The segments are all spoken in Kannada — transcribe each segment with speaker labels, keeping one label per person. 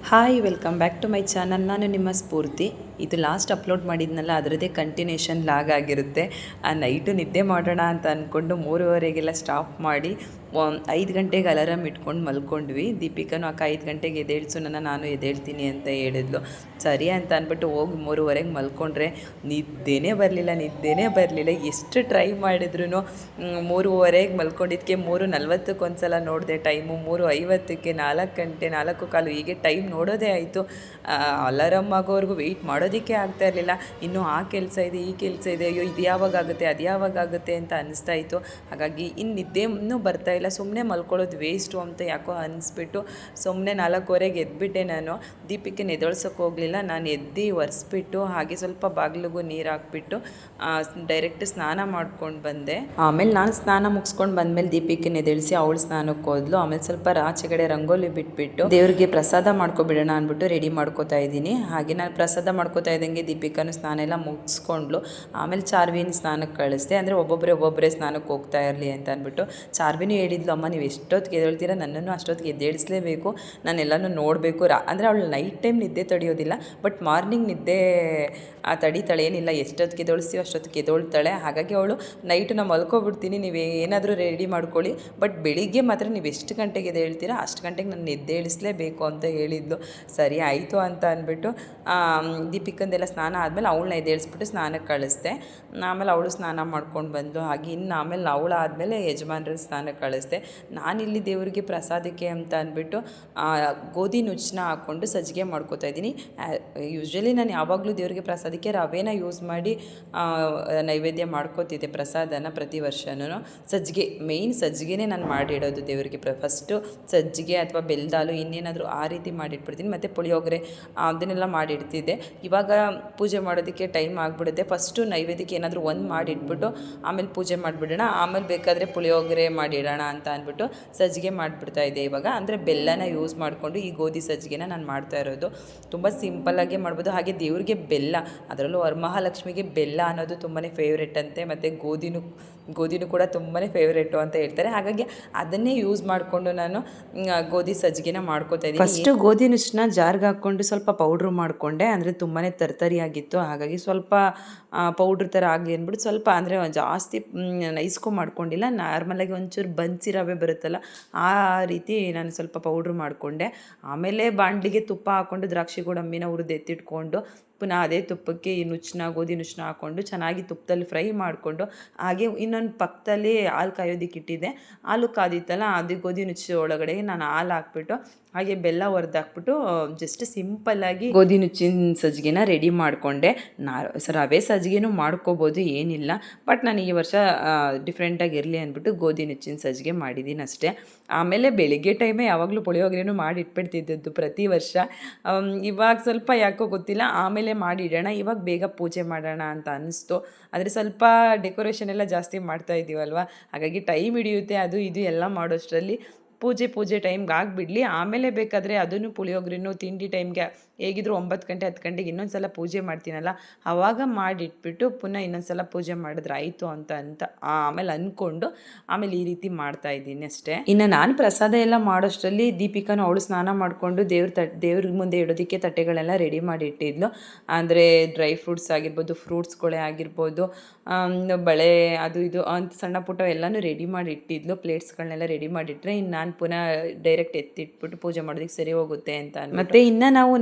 Speaker 1: Hi welcome back to my channel. ನಾನು ನಿಮ್ಮ ಸ್ಫೂರ್ತಿ. ಇದು ಲಾಸ್ಟ್ ಅಪ್ಲೋಡ್ ಮಾಡಿದ್ನಲ್ಲ, ಅದರದ್ದೇ ಕಂಟಿನ್ಯೂಷನ್ ಲಾಗ್ ಆಗಿರುತ್ತೆ. ಆ ನೈಟು ನಿದ್ದೆ ಮಾಡೋಣ ಅಂತ ಅಂದ್ಕೊಂಡು 3:30ಗೆಲ್ಲ ಸ್ಟಾಪ್ ಮಾಡಿ 5 ಗಂಟೆಗೆ ಅಲಾರಾಮ್ ಇಟ್ಕೊಂಡು ಮಲ್ಕೊಂಡ್ವಿ. ದೀಪಿಕಾನು ಅಕ್ಕ 5 ಗಂಟೆಗೆ ಎದ್ದೇಳಿಸು ನಾನು ಎದ್ದೇಳ್ತೀನಿ ಅಂತ ಹೇಳಿದ್ಲು. ಸರಿ ಅಂತ ಅಂದ್ಬಿಟ್ಟು ಹೋಗಿ 3:30ಗೆ ಮಲ್ಕೊಂಡ್ರೆ ನಿದ್ದೆನೇ ಬರಲಿಲ್ಲ. ಎಷ್ಟು ಟ್ರೈ ಮಾಡಿದ್ರು 3:30ಗೆ ಮಲ್ಕೊಂಡಿದ್ದಕ್ಕೆ 3:40ಕ್ಕೆ ಒಂದು ಸಲ ನೋಡಿದೆ ಟೈಮು, 3:50ಕ್ಕೆ 4 ಗಂಟೆ 4:15 ಹೀಗೆ ಟೈಮ್ ನೋಡೋದೇ ಆಯಿತು. ಅಲಾರಾಮ್ ಆಗೋವರೆಗೂ ವೆಯ್ಟ್ ಮಾಡೋದಕ್ಕೆ ಆಗ್ತಾ ಇರಲಿಲ್ಲ. ಇನ್ನೂ ಆ ಕೆಲಸ ಇದೆ, ಈ ಕೆಲಸ ಇದೆ, ಅಯ್ಯೋ ಇದು ಯಾವಾಗುತ್ತೆ ಅದು ಯಾವಾಗುತ್ತೆ ಅಂತ ಅನ್ನಿಸ್ತಾ ಇತ್ತು. ಹಾಗಾಗಿ ಇನ್ನು ನಿದ್ದೆನೂ ಬರ್ತಾಯಿಲ್ಲ, ಸುಮ್ಮನೆ ಮಲ್ಕೊಳ್ಳೋದು ವೇಸ್ಟು ಅಂತ ಯಾಕೋ ಅನಿಸ್ಬಿಟ್ಟು ಸುಮ್ಮನೆ 4:15ಗೆ ಎದ್ಬಿಟ್ಟೆ. ನಾನು ದೀಪಿಕನ ಎದೊಳ್ಸೋಕೆ ಹೋಗಲಿಲ್ಲ. ನಾನು ಎದ್ದು ಒರೆಸ್ಬಿಟ್ಟು ಹಾಗೆ ಸ್ವಲ್ಪ ಬಾಗಿಲಿಗೂ ನೀರು ಹಾಕ್ಬಿಟ್ಟು ಡೈರೆಕ್ಟ್ ಸ್ನಾನ ಮಾಡ್ಕೊಂಡು ಬಂದೆ. ಆಮೇಲೆ ನಾನು ಸ್ನಾನ ಮುಗಿಸ್ಕೊಂಡು ಬಂದಮೇಲೆ ದೀಪಿಕನ ಎದ್ದೇಳಿಸಿ ಅವಳು ಸ್ನಾನಕ್ಕೆ ಹೋದ್ಲು. ಆಮೇಲೆ ಸ್ವಲ್ಪ ಆಚೆಗಡೆ ರಂಗೋಲಿ ಬಿಟ್ಬಿಟ್ಟು ದೇವ್ರಿಗೆ ಪ್ರಸಾದ ಮಾಡ್ಕೊಬಿಡೋಣ ಅಂದ್ಬಿಟ್ಟು ರೆಡಿ ಮಾಡ್ಕೋತಾ ಇದ್ದೀನಿ. ಹಾಗೆ ನಾನು ಪ್ರಸಾದ ಮಾಡ್ಕೋತಾ ಇದ್ದಂಗೆ ದೀಪಿಕಾನು ಸ್ನಾನ ಎಲ್ಲ ಮುಗಿಸ್ಕೊಂಡ್ಲು. ಆಮೇಲೆ ಚಾರ್ವಿನ ಸ್ನಾನಕ್ಕೆ ಕಳಿಸ್ದೆ. ಅಂದರೆ ಒಬ್ಬೊಬ್ಬರೇ ಸ್ನಾನಕ್ಕೆ ಹೋಗ್ತಾ ಇರಲಿ ಅಂತ ಅಂದ್ಬಿಟ್ಟು. ಚಾರ್ವಿನೂ ಹೇಳಿದ್ಲು, ಅಮ್ಮ ನೀವು ಎಷ್ಟೊತ್ತಿಗೆ ಎದ್ದೇಳ್ತೀರಾ, ನನ್ನನ್ನು ಅಷ್ಟೊತ್ತಿಗೆ ಎದ್ದೇಳಿಸಲೇಬೇಕು, ನಾನೆಲ್ಲನೂ ನೋಡಬೇಕು. ಅಂದರೆ ಅವಳು ನೈಟ್ ಟೈಮ್ ನಿದ್ದೆ ತಡೆಯೋದಿಲ್ಲ, ಬಟ್ ಮಾರ್ನಿಂಗ್ ನಿದ್ದೆ ತಡಿತಾಳೆ. ಏನಿಲ್ಲ, ಎಷ್ಟೊತ್ತಿಗೆ ಎದ್ದೇಳಿಸ್ತೀವೋ ಅಷ್ಟೊತ್ತಿಗೆ ಎದ್ದೇಳ್ತಾಳೆ. ಹಾಗಾಗಿ ಅವಳು ನೈಟು ನಾನು ಮಲ್ಕೊಬಿಡ್ತೀನಿ, ನೀವು ಏನಾದರೂ ರೆಡಿ ಮಾಡ್ಕೊಳ್ಳಿ, ಬಟ್ ಬೆಳಿಗ್ಗೆ ಮಾತ್ರ ನೀವು ಎಷ್ಟು ಗಂಟೆಗೆ ಎದ್ದೇಳ್ತೀರಾ ಅಷ್ಟು ಗಂಟೆಗೆ ನಾನು ಎದ್ದೇಳಿಸಲೇಬೇಕು ಅಂತ ಹೇಳಿದ್ಲು. ಸರಿ ಆಯಿತು ಅಂತ ಅಂದ್ಬಿಟ್ಟು ದೀಪಿಕಂದೆಲ್ಲ ಸ್ನಾನ ಆದಮೇಲೆ ಅವಳನ್ನ ಎದ್ದೇಳಿಸ್ಬಿಟ್ಟು ಸ್ನಾನಕ್ಕೆ ಕಳಿಸ್ದೆ. ಆಮೇಲೆ ಅವಳು ಸ್ನಾನ ಮಾಡ್ಕೊಂಡು ಬಂದು ಹಾಗೆ ಇನ್ನು ಆಮೇಲೆ ಅವಳು ಆದಮೇಲೆ ಯಜಮಾನ್ರ ಸ್ನಾನಕ್ಕೆ ಕಳಿಸ್ದೆ. ನಾನಿಲ್ಲಿ ದೇವರಿಗೆ ಪ್ರಸಾದಕ್ಕೆ ಅಂತ ಅಂದ್ಬಿಟ್ಟು ಗೋಧಿ ನುಚ್ಚನ್ನ ಹಾಕ್ಕೊಂಡು ಸಜ್ಜಿಗೆ ಮಾಡ್ಕೋತಾ ಇದ್ದೀನಿ. ಯೂಶ್ವಲಿ ನಾನು ಯಾವಾಗಲೂ ದೇವರಿಗೆ ಪ್ರಸಾದಕ್ಕೆ ರವೆನ ಯೂಸ್ ಮಾಡಿ ನೈವೇದ್ಯ ಮಾಡ್ಕೋತಿದ್ದೆ ಪ್ರಸಾದನ ಪ್ರತಿ ವರ್ಷನೂ. ಸಜ್ಜಿಗೆ ಮೇಯ್ನ್ ಸಜ್ಜಿಗೆನೇ ನಾನು ಮಾಡಿಡೋದು ದೇವರಿಗೆ. ಫಸ್ಟು ಸಜ್ಜಿಗೆ ಅಥವಾ ಬೆಲ್ಲದಾಲು ಇನ್ನೇನಾದರೂ ಆ ರೀತಿ ಮಾಡಿಟ್ಬಿಡ್ತೀನಿ. ಮತ್ತು ಪುಳಿಯೋಗರೆ ಅದನ್ನೆಲ್ಲ ಮಾಡಿಡ್ತಿದ್ದೆ. ಇವಾಗ ಪೂಜೆ ಮಾಡೋದಕ್ಕೆ ಟೈಮ್ ಆಗಿಬಿಡುತ್ತೆ. ಫಸ್ಟು ನೈವೇದ್ಯಕ್ಕೆ ಏನಾದರೂ ಒಂದು ಮಾಡಿಟ್ಬಿಟ್ಟು ಆಮೇಲೆ ಪೂಜೆ ಮಾಡಿಬಿಡೋಣ, ಆಮೇಲೆ ಬೇಕಾದರೆ ಪುಳಿಯೋಗರೆ ಮಾಡಿಡೋಣ ಅಂತ ಅಂದ್ಬಿಟ್ಟು ಸಜ್ಜಿಗೆ ಮಾಡಿಬಿಡ್ತಾಯಿದ್ದೆ ಇವಾಗ. ಅಂದರೆ ಬೆಲ್ಲನ ಯೂಸ್ ಮಾಡಿಕೊಂಡು ಈ ಗೋಧಿ ಸಜ್ಜಿಗೆನ ನಾನು ಮಾಡ್ತಾ ಇರೋದು. ತುಂಬ ಸಿಂಪಲ್ಲಾಗೆ ಮಾಡ್ಬೋದು. ಹಾಗೆ ದೇವ್ರಿಗೆ ಬೆಲ್ಲ, ಅದರಲ್ಲೂ ವರಮಹಾಲಕ್ಷ್ಮಿಗೆ ಬೆಲ್ಲ ಅನ್ನೋದು ತುಂಬಾ ಫೇವ್ರೆಟ್ ಅಂತೆ. ಮತ್ತು ಗೋಧಿನೂ ಕೂಡ ತುಂಬಾ ಫೇವ್ರೇಟು ಅಂತ ಹೇಳ್ತಾರೆ. ಹಾಗಾಗಿ ಅದನ್ನೇ ಯೂಸ್ ಮಾಡಿಕೊಂಡು ನಾನು ಗೋಧಿ ಸಜ್ಜಿಗೆನ ಮಾಡ್ಕೋತಾ ಇದ್ದೀನಿ. ಫಸ್ಟು ಗೋಧಿ ನುಚ್ಚನ್ನ ಜಾರ್ಗೆ ಹಾಕ್ಕೊಂಡು ಸ್ವಲ್ಪ ಪೌಡ್ರು ಮಾಡಿಕೊಂಡೆ. ಅಂದರೆ ತುಂಬಾ ತರ್ತರಿಯಾಗಿತ್ತು, ಹಾಗಾಗಿ ಸ್ವಲ್ಪ ಪೌಡ್ರ್ ಥರ ಆಗಲಿ ಅಂದ್ಬಿಟ್ಟು ಸ್ವಲ್ಪ, ಅಂದರೆ ಜಾಸ್ತಿ ನೈಸ್ಕೊ ಮಾಡ್ಕೊಂಡಿಲ್ಲ, ನಾರ್ಮಲಾಗಿ ಒಂಚೂರು ಬನ್ಸಿ ರವೆ ಬರುತ್ತಲ್ಲ ಆ ರೀತಿ ನಾನು ಸ್ವಲ್ಪ ಪೌಡ್ರ್ ಮಾಡಿಕೊಂಡೆ. ಆಮೇಲೆ ಬಾಣಲಿಗೆ ತುಪ್ಪ ಹಾಕ್ಕೊಂಡು ದ್ರಾಕ್ಷಿ ಗೋಡಂಬಿನ ಹುರಿದು ಎತ್ತಿಟ್ಕೊಂಡು ಪುನಃ ಅದೇ ತುಪ್ಪಕ್ಕೆ ಈ ಗೋಧಿ ನುಚ್ಚನ್ನ ಹಾಕ್ಕೊಂಡು ಚೆನ್ನಾಗಿ ತುಪ್ಪದಲ್ಲಿ ಫ್ರೈ ಮಾಡಿಕೊಂಡು, ಹಾಗೆ ಇನ್ನೊಂದು ಪಕ್ಕದಲ್ಲಿ ಹಾಲು ಕಾಯೋದಕ್ಕೆ ಇಟ್ಟಿದ್ದೆ. ಹಾಲು ಕಾದಿತ್ತಲ್ಲ, ಅದು ಗೋಧಿ ನುಚ್ಚು ಒಳಗಡೆ ನಾನು ಹಾಲು ಹಾಕ್ಬಿಟ್ಟು ಹಾಗೆ ಬೆಲ್ಲ ಹಾಕ್ಬಿಟ್ಟು ಜಸ್ಟ್ ಸಿಂಪಲ್ಲಾಗಿ ಗೋಧಿ ನುಚ್ಚಿನ ಸಜ್ಜಿಗೆನ ರೆಡಿ ಮಾಡಿಕೊಂಡೆ. ರವೆ ಸಜ್ಜಿಗೆನೂ ಮಾಡ್ಕೋಬೋದು, ಏನಿಲ್ಲ, ಬಟ್ ನಾನು ಈ ವರ್ಷ ಡಿಫ್ರೆಂಟಾಗಿರಲಿ ಅಂದ್ಬಿಟ್ಟು ಗೋಧಿ ನುಚ್ಚಿನ ಸಜ್ಜಿಗೆ ಮಾಡಿದ್ದೀನಿ ಅಷ್ಟೇ. ಆಮೇಲೆ ಬೆಳಿಗ್ಗೆ ಟೈಮೇ ಯಾವಾಗಲೂ ಪುಳಿಯೋಗರೆನೂ ಮಾಡಿ ಇಟ್ಬಿಡ್ತಿದ್ದದ್ದು ಪ್ರತಿ ವರ್ಷ. ಇವಾಗ ಸ್ವಲ್ಪ ಯಾಕೋ ಗೊತ್ತಿಲ್ಲ ಆಮೇಲೆ ಮಾಡಿಡೋಣ, ಇವಾಗ ಬೇಗ ಪೂಜೆ ಮಾಡೋಣ ಅಂತ ಅನ್ನಿಸ್ತು. ಆದರೆ ಸ್ವಲ್ಪ ಡೆಕೋರೇಷನ್ ಎಲ್ಲ ಜಾಸ್ತಿ ಮಾಡ್ತಾ ಇದ್ದೀವಲ್ವ, ಹಾಗಾಗಿ ಟೈಮ್ ಹಿಡಿಯುತ್ತೆ. ಅದು ಇದು ಎಲ್ಲ ಮಾಡೋಷ್ಟರಲ್ಲಿ ಪೂಜೆ ಟೈಮ್ಗೆ ಆಗಿಬಿಡಲಿ. ಆಮೇಲೆ ಬೇಕಾದರೆ ಅದನ್ನು ಪುಳಿಯೋಗರೆನೂ ತಿಂಡಿ ಟೈಮ್ಗೆ ಹೇಗಿದ್ರು 9 ಗಂಟೆ 10 ಗಂಟೆಗೆ ಇನ್ನೊಂದು ಸಲ ಪೂಜೆ ಮಾಡ್ತೀನಲ್ಲ, ಆವಾಗ ಮಾಡಿಟ್ಬಿಟ್ಟು ಪುನಃ ಇನ್ನೊಂದು ಸಲ ಪೂಜೆ ಮಾಡಿದ್ರೆ ಆಯಿತು ಅಂತ ಆಮೇಲೆ ಅಂದ್ಕೊಂಡು ಆಮೇಲೆ ಈ ರೀತಿ ಮಾಡ್ತಾಯಿದ್ದೀನಿ ಅಷ್ಟೇ. ಇನ್ನು ನಾನು ಪ್ರಸಾದ ಎಲ್ಲ ಮಾಡೋಷ್ಟರಲ್ಲಿ ದೀಪಿಕಾನು ಅವಳು ಸ್ನಾನ ಮಾಡಿಕೊಂಡು ದೇವ್ರ ಮುಂದೆ ಇಡೋದಕ್ಕೆ ತಟ್ಟೆಗಳೆಲ್ಲ ರೆಡಿ ಮಾಡಿ ಇಟ್ಟಿದ್ಲು. ಅಂದರೆ ಡ್ರೈ ಫ್ರೂಟ್ಸ್ ಆಗಿರ್ಬೋದು, ಫ್ರೂಟ್ಸ್ಗಳೇ ಆಗಿರ್ಬೋದು, ಬಳೆ ಅದು ಇದು ಅಂತ ಸಣ್ಣ ಪುಟ್ಟ ಎಲ್ಲನೂ ರೆಡಿ ಮಾಡಿ ಇಟ್ಟಿದ್ಲು. ಪ್ಲೇಟ್ಸ್ಗಳನ್ನೆಲ್ಲ ರೆಡಿ ಮಾಡಿಟ್ರೆ ಇನ್ನು ನಾನು ಪುನಃ ಡೈರೆಕ್ಟ್ ಎತ್ತಿಟ್ಬಿಟ್ಟು ಪೂಜೆ ಮಾಡೋದಕ್ಕೆ ಸರಿ ಹೋಗುತ್ತೆ ಅಂತ. ಮತ್ತು ಇನ್ನು ನಾವು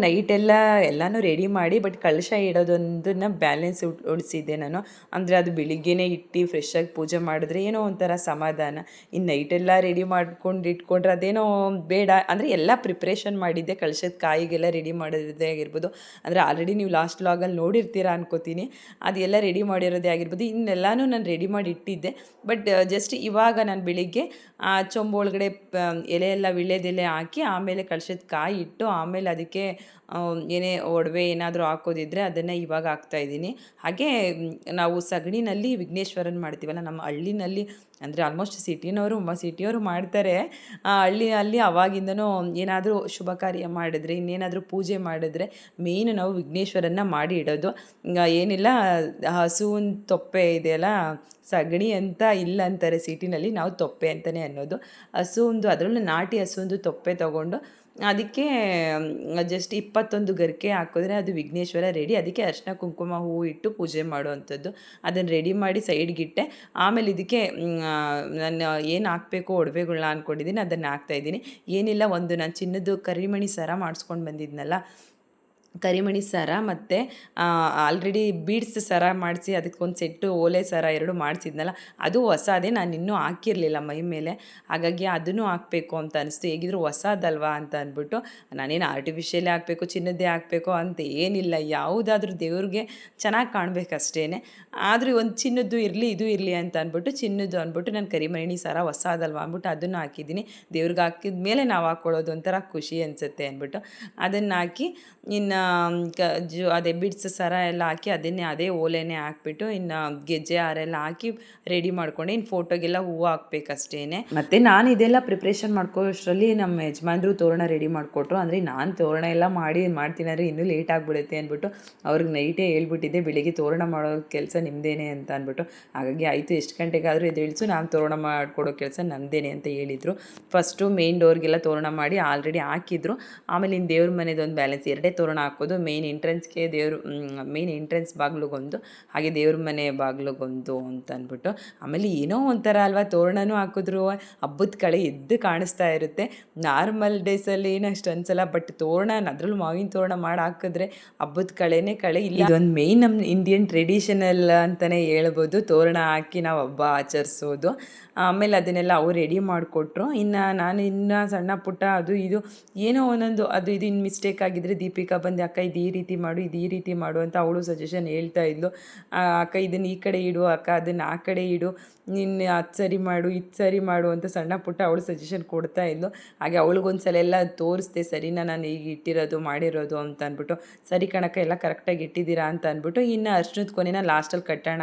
Speaker 1: ಎಲ್ಲನೂ ರೆಡಿ ಮಾಡಿ, ಬಟ್ ಕಳಶ ಇಡೋದೊಂದನ್ನು ಬ್ಯಾಲೆನ್ಸ್ ಉಳಿಸಿದ್ದೆ ನಾನು. ಅಂದರೆ ಅದು ಬೆಳಿಗ್ಗೆನೇ ಇಟ್ಟು ಫ್ರೆಶ್ಶಾಗಿ ಪೂಜೆ ಮಾಡಿದ್ರೆ ಏನೋ ಒಂಥರ ಸಮಾಧಾನ. ಇನ್ನು ನೈಟೆಲ್ಲ ರೆಡಿ ಮಾಡ್ಕೊಂಡು ಇಟ್ಕೊಂಡ್ರೆ ಅದೇನೋ ಬೇಡ. ಅಂದರೆ ಎಲ್ಲ ಪ್ರಿಪ್ರೇಷನ್ ಮಾಡಿದ್ದೆ, ಕಳಶದ ಕಾಯಿಗೆಲ್ಲ ರೆಡಿ ಮಾಡೋದೇ ಆಗಿರ್ಬೋದು. ಅಂದರೆ ಆಲ್ರೆಡಿ ನೀವು ಲಾಸ್ಟ್ ವ್ಲಾಗಲ್ಲಿ ನೋಡಿರ್ತೀರಾ ಅನ್ಕೋತೀನಿ. ಅದೆಲ್ಲ ರೆಡಿ ಮಾಡಿರೋದೇ ಆಗಿರ್ಬೋದು. ಇನ್ನೆಲ್ಲನೂ ನಾನು ರೆಡಿ ಮಾಡಿ ಇಟ್ಟಿದ್ದೆ, ಬಟ್ ಜಸ್ಟ್ ಇವಾಗ ನಾನು ಬೆಳಿಗ್ಗೆ ಚೊಂಬು ಒಳಗಡೆ ಎಲೆ ಎಲ್ಲ ವೀಳ್ಯದೆಲೆ ಹಾಕಿ ಆಮೇಲೆ ಕಳಶದ ಕಾಯಿ ಇಟ್ಟು ಆಮೇಲೆ ಅದಕ್ಕೆ ಏನೇ ಒಡವೆ ಏನಾದರೂ ಹಾಕೋದಿದ್ರೆ ಅದನ್ನು ಇವಾಗ ಹಾಕ್ತಾಯಿದ್ದೀನಿ. ಹಾಗೆ ನಾವು ಸಗಣಿನಲ್ಲಿ ವಿಘ್ನೇಶ್ವರನ ಮಾಡ್ತೀವಲ್ಲ ನಮ್ಮ ಹಳ್ಳಿನಲ್ಲಿ, ಅಂದರೆ ಆಲ್ಮೋಸ್ಟ್ ಸಿಟಿಯವರು ಮಾಡ್ತಾರೆ. ಹಳ್ಳಿಯಲ್ಲಿ ಆವಾಗಿಂದನೂ ಏನಾದರೂ ಶುಭ ಕಾರ್ಯ ಮಾಡಿದ್ರೆ, ಇನ್ನೇನಾದರೂ ಪೂಜೆ ಮಾಡಿದ್ರೆ ಮೇಯ್ನು ನಾವು ವಿಘ್ನೇಶ್ವರನ್ನ ಮಾಡಿ ಇಡೋದು. ಏನಿಲ್ಲ, ಹಸುವಿನ ತೊಪ್ಪೆ ಇದೆಯಲ್ಲ, ಸಗಣಿ ಅಂತ ಇಲ್ಲ ಅಂತಾರೆ ಸಿಟಿನಲ್ಲಿ, ನಾವು ತೊಪ್ಪೆ ಅಂತಲೇ ಅನ್ನೋದು. ಹಸುವಿಂದು, ಅದರಲ್ಲೂ ನಾಟಿ ಹಸುವಿಂದು ತೊಪ್ಪೆ ತೊಗೊಂಡು ಅದಕ್ಕೆ ಜಸ್ಟ್ 21 ಗರಿಕೆ ಹಾಕಿದ್ರೆ ಅದು ವಿಘ್ನೇಶ್ವರ ರೆಡಿ. ಅದಕ್ಕೆ ಅರಿಶಿನ ಕುಂಕುಮ ಹೂವು ಇಟ್ಟು ಪೂಜೆ ಮಾಡುವಂಥದ್ದು. ಅದನ್ನು ರೆಡಿ ಮಾಡಿ ಸೈಡ್ಗಿಟ್ಟೆ. ಆಮೇಲೆ ಇದಕ್ಕೆ ನಾನು ಏನು ಹಾಕಬೇಕು ಒಡವೆಗಳ್ನ ಅಂದ್ಕೊಂಡಿದ್ದೀನಿ ಅದನ್ನು ಹಾಕ್ತಾಯಿದ್ದೀನಿ. ಏನಿಲ್ಲ, ಒಂದು ನಾನು ಚಿನ್ನದ್ದು ಕರಿಮಣಿ ಸರ ಮಾಡಿಸ್ಕೊಂಡು ಬಂದಿದ್ನಲ್ಲ, ಕರಿಮಣಿ ಸರ ಮತ್ತು ಆಲ್ರೆಡಿ ಬೀಡ್ಸ್ ಸರ ಮಾಡಿಸಿ ಅದಕ್ಕೊಂದು ಸೆಟ್ಟು ಓಲೆ ಸರ 2 ಮಾಡಿಸಿದ್ನಲ್ಲ, ಅದು ಹೊಸದೇ, ನಾನು ಇನ್ನೂ ಹಾಕಿರಲಿಲ್ಲ ಮೈ ಮೇಲೆ. ಹಾಗಾಗಿ ಅದನ್ನು ಹಾಕಬೇಕು ಅಂತ ಅನಿಸ್ತು. ಹೇಗಿದ್ರು ಹೊಸದಲ್ವಾ ಅಂತ ಅಂದ್ಬಿಟ್ಟು, ನಾನೇನು ಆರ್ಟಿಫಿಷಿಯಲೇ ಹಾಕಬೇಕು ಚಿನ್ನದ್ದೇ ಹಾಕಬೇಕು ಅಂತ ಏನಿಲ್ಲ, ಯಾವುದಾದ್ರೂ ದೇವ್ರಿಗೆ ಚೆನ್ನಾಗಿ ಕಾಣಬೇಕಷ್ಟೇ. ಆದರೂ ಒಂದು ಚಿನ್ನದ್ದು ಇರಲಿ ಇದು ಇರಲಿ ಅಂತ ಅಂದ್ಬಿಟ್ಟು ಚಿನ್ನದ್ದು ಅಂದ್ಬಿಟ್ಟು ನಾನು ಕರಿಮಣಿ ಸರ ಹೊಸದಲ್ವಾ ಅಂದ್ಬಿಟ್ಟು ಅದನ್ನು ಹಾಕಿದ್ದೀನಿ. ದೇವ್ರಿಗೆ ಹಾಕಿದ ಮೇಲೆ ನಾವು ಹಾಕ್ಕೊಳ್ಳೋದು ಒಂಥರ ಖುಷಿ ಅನಿಸುತ್ತೆ ಅಂದ್ಬಿಟ್ಟು ಅದನ್ನು ಹಾಕಿ, ಇನ್ನು ಅದೇ ಬಿಡ್ಸ್ ಸರ ಎಲ್ಲ ಹಾಕಿ ಅದೇ ಓಲೆನೇ ಹಾಕ್ಬಿಟ್ಟು ಇನ್ನು ಗೆಜ್ಜೆ ಹಾರೆಲ್ಲ ಹಾಕಿ ರೆಡಿ ಮಾಡ್ಕೊಂಡು ಇನ್ನು ಫೋಟೋಗೆಲ್ಲ ಹೂವು ಹಾಕ್ಬೇಕಷ್ಟೇ. ಮತ್ತು ನಾನು ಇದೆಲ್ಲ ಪ್ರಿಪ್ರೇಷನ್ ಮಾಡ್ಕೋಷ್ಟರಲ್ಲಿ ನಮ್ಮ ಯಜಮಾನ್ರು ತೋರಣ ರೆಡಿ ಮಾಡಿಕೊಟ್ರು. ಅಂದರೆ ನಾನು ತೋರಣ ಎಲ್ಲ ಮಾಡ್ತೀನಂದ್ರೆ ಇನ್ನೂ ಲೇಟ್ ಆಗಿಬಿಡುತ್ತೆ ಅಂದ್ಬಿಟ್ಟು ಅವ್ರಿಗೆ ನೈಟೇ ಹೇಳ್ಬಿಟ್ಟಿದ್ದೆ, ಬೆಳಿಗ್ಗೆ ತೋರಣ ಮಾಡೋ ಕೆಲಸ ನಿಮ್ಮದೇನೆ ಅಂತ ಅಂದ್ಬಿಟ್ಟು. ಹಾಗಾಗಿ ಆಯಿತು, ಎಷ್ಟು ಗಂಟೆಗಾದರೂ ಎದ್ದೇಳಿಸು, ನಾನು ತೋರಣ ಮಾಡಿಕೊಡೋ ಕೆಲಸ ನಮ್ಮದೇನೆ ಅಂತ ಹೇಳಿದರು. ಫಸ್ಟು ಮೇನ್ ಡೋರ್ಗೆಲ್ಲ ತೋರಣ ಮಾಡಿ ಆಲ್ರೆಡಿ ಹಾಕಿದ್ರು. ಆಮೇಲೆ ಇನ್ನು ದೇವ್ರ ಮನೆದೊಂದು ಬ್ಯಾಲೆನ್ಸ್ 2 ತೋರಣ ಹಾಕೋದು, ಮೇನ್ ಎಂಟ್ರೆನ್ಸ್ಗೆ ಮೇನ್ ಎಂಟ್ರೆನ್ಸ್ ಬಾಗಿಲಿಗೊಂದು, ಹಾಗೆ ದೇವ್ರ ಮನೆ ಬಾಗಿಲಿಗೊಂದು ಅಂತ ಅಂದ್ಬಿಟ್ಟು. ಆಮೇಲೆ ಏನೋ ಒಂಥರ ಅಲ್ವಾ, ತೋರಣನೂ ಹಾಕಿದ್ರು ಹಬ್ಬದ ಕಳೆ ಎದ್ದು ಕಾಣಿಸ್ತಾ ಇರುತ್ತೆ. ನಾರ್ಮಲ್ ಡೇಸಲ್ಲಿ ಏನು ಅಷ್ಟು ಅನ್ಸಲ್ಲ, ಬಟ್ ತೋರಣ ಅದರಲ್ಲೂ ಮಾವಿನ ತೋರಣ ಮಾಡಿ ಹಾಕಿದ್ರೆ ಹಬ್ಬದ ಕಳೆನೇ ಕಳೆ ಇಲ್ಲ. ಇದೊಂದು ಮೇನ್ ನಮ್ಮ ಇಂಡಿಯನ್ ಟ್ರೆಡಿಷನಲ್ ಅಂತಲೇ ಹೇಳ್ಬೋದು, ತೋರಣ ಹಾಕಿ ನಾವು ಹಬ್ಬ ಆಚರಿಸೋದು. ಆಮೇಲೆ ಅದನ್ನೆಲ್ಲ ಅವ್ರು ರೆಡಿ ಮಾಡಿಕೊಟ್ರು. ಇನ್ನು ಸಣ್ಣ ಪುಟ್ಟ ಅದು ಇದು ಏನೋ ಒಂದೊಂದು ಅದು ಇದು ಇನ್ನು ಮಿಸ್ಟೇಕ್ ಆಗಿದ್ದರೆ ದೀಪಿಕಾ ಬಂದು, ಅಕ್ಕ ಇದು ಈ ರೀತಿ ಮಾಡು, ಇದು ಈ ರೀತಿ ಮಾಡು ಅಂತ ಅವಳು ಸಜೆಷನ್ ಹೇಳ್ತಾ ಇದ್ಲು. ಅಕ್ಕ ಇದನ್ನು ಈ ಕಡೆ ಇಡು, ಅಕ್ಕ ಅದನ್ನು ಆ ಕಡೆ ಇಡು, ನಿನ್ನ ಅದು ಸರಿ ಮಾಡು, ಇದು ಸರಿ ಮಾಡು ಅಂತ ಸಣ್ಣ ಪುಟ್ಟ ಅವಳು ಸಜೆಷನ್ ಕೊಡ್ತಾ ಇದ್ಲು. ಹಾಗೆ ಅವಳಿಗೊಂದ್ಸಲ ಎಲ್ಲ ತೋರಿಸ್ದೆ, ಸರಿನಾ ನಾನು ಈಗ ಇಟ್ಟಿರೋದು ಮಾಡಿರೋದು ಅಂತ ಅಂದ್ಬಿಟ್ಟು. ಸರಿ ಕಣಕ್ಕ, ಎಲ್ಲ ಕರೆಕ್ಟಾಗಿ ಇಟ್ಟಿದ್ದೀರಾ ಅಂತ ಅಂದ್ಬಿಟ್ಟು. ಇನ್ನು ಅರ್ಶಿನದ ಕೊನೆನ ಲಾಸ್ಟಲ್ಲಿ ಕಟ್ಟೋಣ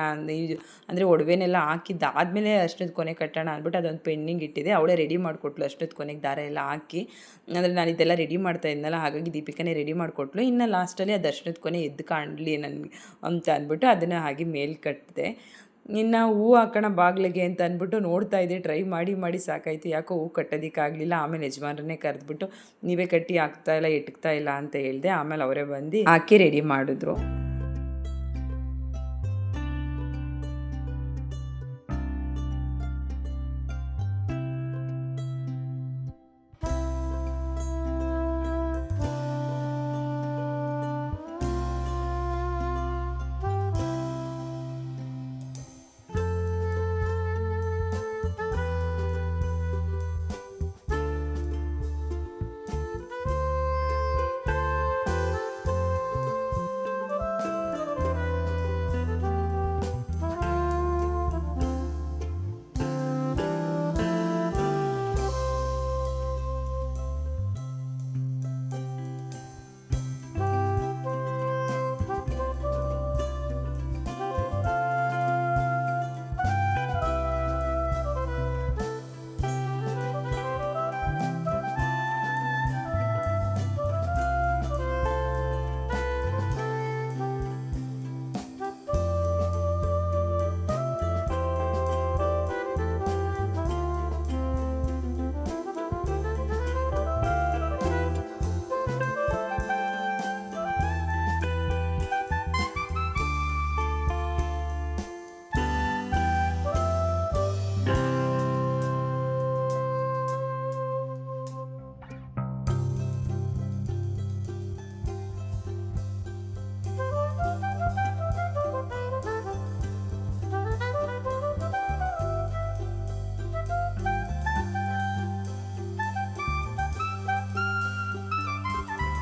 Speaker 1: ಅಂದರೆ ಒಡವೆನೆಲ್ಲ ಹಾಕಿದ್ದಾದಮೇಲೆ ಅರ್ಶಿನದ ಕೊನೆ ಕಟ್ಟೋಣ ಅಂದ್ಬಿಟ್ಟು ಅದೊಂದು ಪೆಂಡಿಂಗ್ ಇಟ್ಟಿದೆ. ಅವಳೇ ರೆಡಿ ಮಾಡಿಕೊಟ್ಲು ಅರ್ಶಿನದ ಕೊನೆಗೆ ದಾರ ಎಲ್ಲ ಹಾಕಿ. ಅಂದರೆ ನಾನು ಇದೆಲ್ಲ ರೆಡಿ ಮಾಡ್ತಾ ಇದ್ನಲ್ಲ, ಹಾಗಾಗಿ ದೀಪಿಕಾನೇ ರೆಡಿ ಮಾಡಿಕೊಟ್ಲು. ಇನ್ನು ಲಾಸ್ಟಲ್ಲಿ ಅದು ಅರ್ಶಿನದ ಕೊನೆ ಎದ್ದು ಕಾಣಲಿ ನನಗೆ ಅಂತ ಅಂದ್ಬಿಟ್ಟು ಅದನ್ನು ಹಾಗೆ ಮೇಲೆ ಕಟ್ಟಿದೆ. ಇನ್ನು ಹೂವು ಹಾಕೋಣ ಬಾಗಿಲಿಗೆ ಅಂತ ಅಂದ್ಬಿಟ್ಟು ನೋಡ್ತಾ ಇದ್ದೆ, ಟ್ರೈ ಮಾಡಿ ಸಾಕಾಯಿತು, ಯಾಕೋ ಹೂವು ಕಟ್ಟೋದಕ್ಕಾಗಲಿಲ್ಲ. ಆಮೇಲೆ ಯಜಮಾನ್ರನ್ನೇ ಕರೆದ್ಬಿಟ್ಟು, ನೀವೇ ಕಟ್ಟಿ ಹಾಕ್ತಾ ಇಲ್ಲ ಎಟ್ಕ್ತಾ ಇಲ್ಲ ಅಂತ ಹೇಳಿದೆ. ಆಮೇಲೆ ಅವರೇ ಬಂದು ಹಾಕಿ ರೆಡಿ ಮಾಡಿದ್ರು.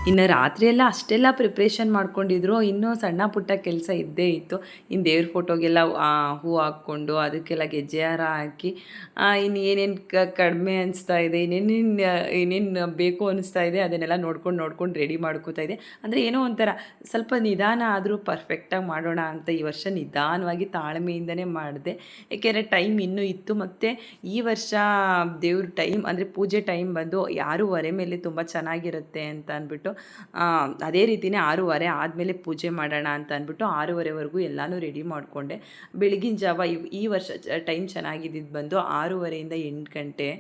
Speaker 1: ಇನ್ನು ರಾತ್ರಿಯೆಲ್ಲ ಅಷ್ಟೆಲ್ಲ ಪ್ರಿಪ್ರೇಷನ್ ಮಾಡ್ಕೊಂಡಿದ್ರು. ಇನ್ನೂ ಸಣ್ಣ ಪುಟ್ಟ ಕೆಲಸ ಇದ್ದೇ ಇತ್ತು. ಇನ್ನು ದೇವ್ರ ಫೋಟೋಗೆಲ್ಲ ಹೂವು ಹಾಕ್ಕೊಂಡು ಅದಕ್ಕೆಲ್ಲ ಗೆಜ್ಜೆ ಹಾರ ಹಾಕಿ ಇನ್ನು ಏನೇನು ಕಡಿಮೆ ಅನಿಸ್ತಾ ಇದೆ, ಏನೇನು ಬೇಕು ಅನಿಸ್ತಾ ಇದೆ ಅದನ್ನೆಲ್ಲ ನೋಡ್ಕೊಂಡು ರೆಡಿ ಮಾಡ್ಕೋತಾ ಇದೆ. ಅಂದರೆ ಏನೋ ಒಂಥರ ಸ್ವಲ್ಪ ನಿಧಾನ ಆದರೂ ಪರ್ಫೆಕ್ಟಾಗಿ ಮಾಡೋಣ ಅಂತ ಈ ವರ್ಷ ನಿಧಾನವಾಗಿ ತಾಳ್ಮೆಯಿಂದನೇ ಮಾಡಿದೆ. ಏಕೆಂದರೆ ಟೈಮ್ ಇನ್ನೂ ಇತ್ತು. ಮತ್ತು ಈ ವರ್ಷ ದೇವ್ರ ಟೈಮ್ ಅಂದರೆ ಪೂಜೆ ಟೈಮ್ ಬಂದು 6:30 ಮೇಲೆ ತುಂಬ ಚೆನ್ನಾಗಿರುತ್ತೆ ಅಂತ ಅಂದ್ಬಿಟ್ಟು ಅದೇ ರೀತಿಯೇ 6:30 ಆದಮೇಲೆ ಪೂಜೆ ಮಾಡೋಣ ಅಂತ ಅಂದ್ಬಿಟ್ಟು 6:30ವರೆಗೂ ಎಲ್ಲನೂ ರೆಡಿ ಮಾಡಿಕೊಂಡೆ. ಬೆಳಗಿನ ಜಾವ ಈ ವರ್ಷ ಟೈಮ್ ಚೆನ್ನಾಗಿದ್ದಿದ್ದು ಬಂದು 6:30ಇಂದ 8 ಗಂಟೆ.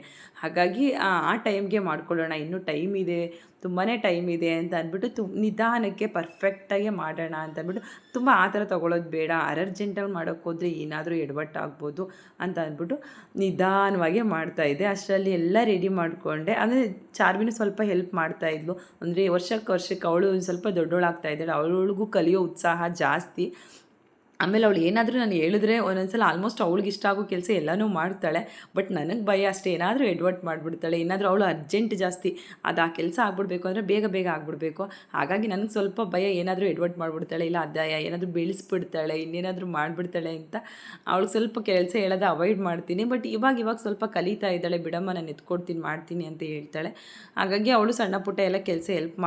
Speaker 1: ಹಾಗಾಗಿ ಆ ಟೈಮ್ಗೆ ಮಾಡ್ಕೊಳ್ಳೋಣ, ಇನ್ನೂ ಟೈಮ್ ಇದೆ, ತುಂಬಾ ಟೈಮ್ ಇದೆ ಅಂತ ಅಂದ್ಬಿಟ್ಟು ನಿಧಾನಕ್ಕೆ ಪರ್ಫೆಕ್ಟಾಗಿ ಮಾಡೋಣ ಅಂತ ಅಂದ್ಬಿಟ್ಟು ತುಂಬ ಆ ಥರ ತೊಗೊಳೋದು ಬೇಡ, ಅರ್ಜೆಂಟಲ್ಲಿ ಮಾಡೋಕ್ಕೆ ಹೋದರೆ ಏನಾದರೂ ಎಡವಟ್ಟಾಗ್ಬೋದು ಅಂತ ಅಂದ್ಬಿಟ್ಟು ನಿಧಾನವಾಗಿ ಮಾಡ್ತಾಯಿದ್ದೆ. ಅಷ್ಟರಲ್ಲಿ ಎಲ್ಲ ರೆಡಿ ಮಾಡಿಕೊಂಡೆ. ಅಂದರೆ ಚಾರ್ವಿನೂ ಸ್ವಲ್ಪ ಹೆಲ್ಪ್ ಮಾಡ್ತಾಯಿದ್ಲು. ಅಂದರೆ ವರ್ಷಕ್ಕೆ ಅವಳು ಸ್ವಲ್ಪ ದೊಡ್ಡವಳಾಗ್ತಾ ಇದ್ದಾಳೆ, ಅವಳಿಗೂ ಕಲಿಯೋ ಉತ್ಸಾಹ ಜಾಸ್ತಿ. ಆಮೇಲೆ ಅವಳು ಏನಾದರೂ ನಾನು ಹೇಳಿದ್ರೆ ಒಂದೊಂದ್ಸಲ ಆಲ್ಮೋಸ್ಟ್ ಅವಳಿಗೆ ಇಷ್ಟ ಆಗೋ ಕೆಲಸ ಎಲ್ಲನೂ ಮಾಡ್ತಾಳೆ. ಬಟ್ ನನಗೆ ಭಯ ಅಷ್ಟೇ, ಏನಾದರೂ ಎಡ್ವರ್ಟ್ ಮಾಡಿಬಿಡ್ತಾಳೆ. ಏನಾದರೂ ಅವಳು ಅರ್ಜೆಂಟ್ ಜಾಸ್ತಿ, ಅದು ಆ ಕೆಲಸ ಆಗ್ಬಿಡ್ಬೇಕು ಅಂದರೆ ಬೇಗ ಆಗ್ಬಿಡಬೇಕು. ಹಾಗಾಗಿ ನನಗೆ ಸ್ವಲ್ಪ ಭಯ, ಏನಾದರೂ ಎಡ್ವರ್ಟ್ ಮಾಡಿಬಿಡ್ತಾಳೆ, ಇಲ್ಲ ಏನಾದರೂ ಬೆಳೆಸ್ಬಿಡ್ತಾಳೆ, ಇನ್ನೇನಾದರೂ ಮಾಡಿಬಿಡ್ತಾಳೆ ಅಂತ ಅವಳಿಗೆ ಸ್ವಲ್ಪ ಕೆಲಸ ಹೇಳೋದು ಅವಾಯ್ಡ್ ಮಾಡ್ತೀನಿ. ಬಟ್ ಇವಾಗ ಸ್ವಲ್ಪ ಕಲಿತಾ ಇದ್ದಾಳೆ, ಬಿಡಮ್ಮ ನಾನು ಎತ್ಕೊಡ್ತೀನಿ ಮಾಡ್ತೀನಿ ಅಂತ ಹೇಳ್ತಾಳೆ. ಹಾಗಾಗಿ ಅವಳು ಸಣ್ಣ ಪುಟ್ಟ ಎಲ್ಲ ಕೆಲಸ ಹೆಲ್ಪ್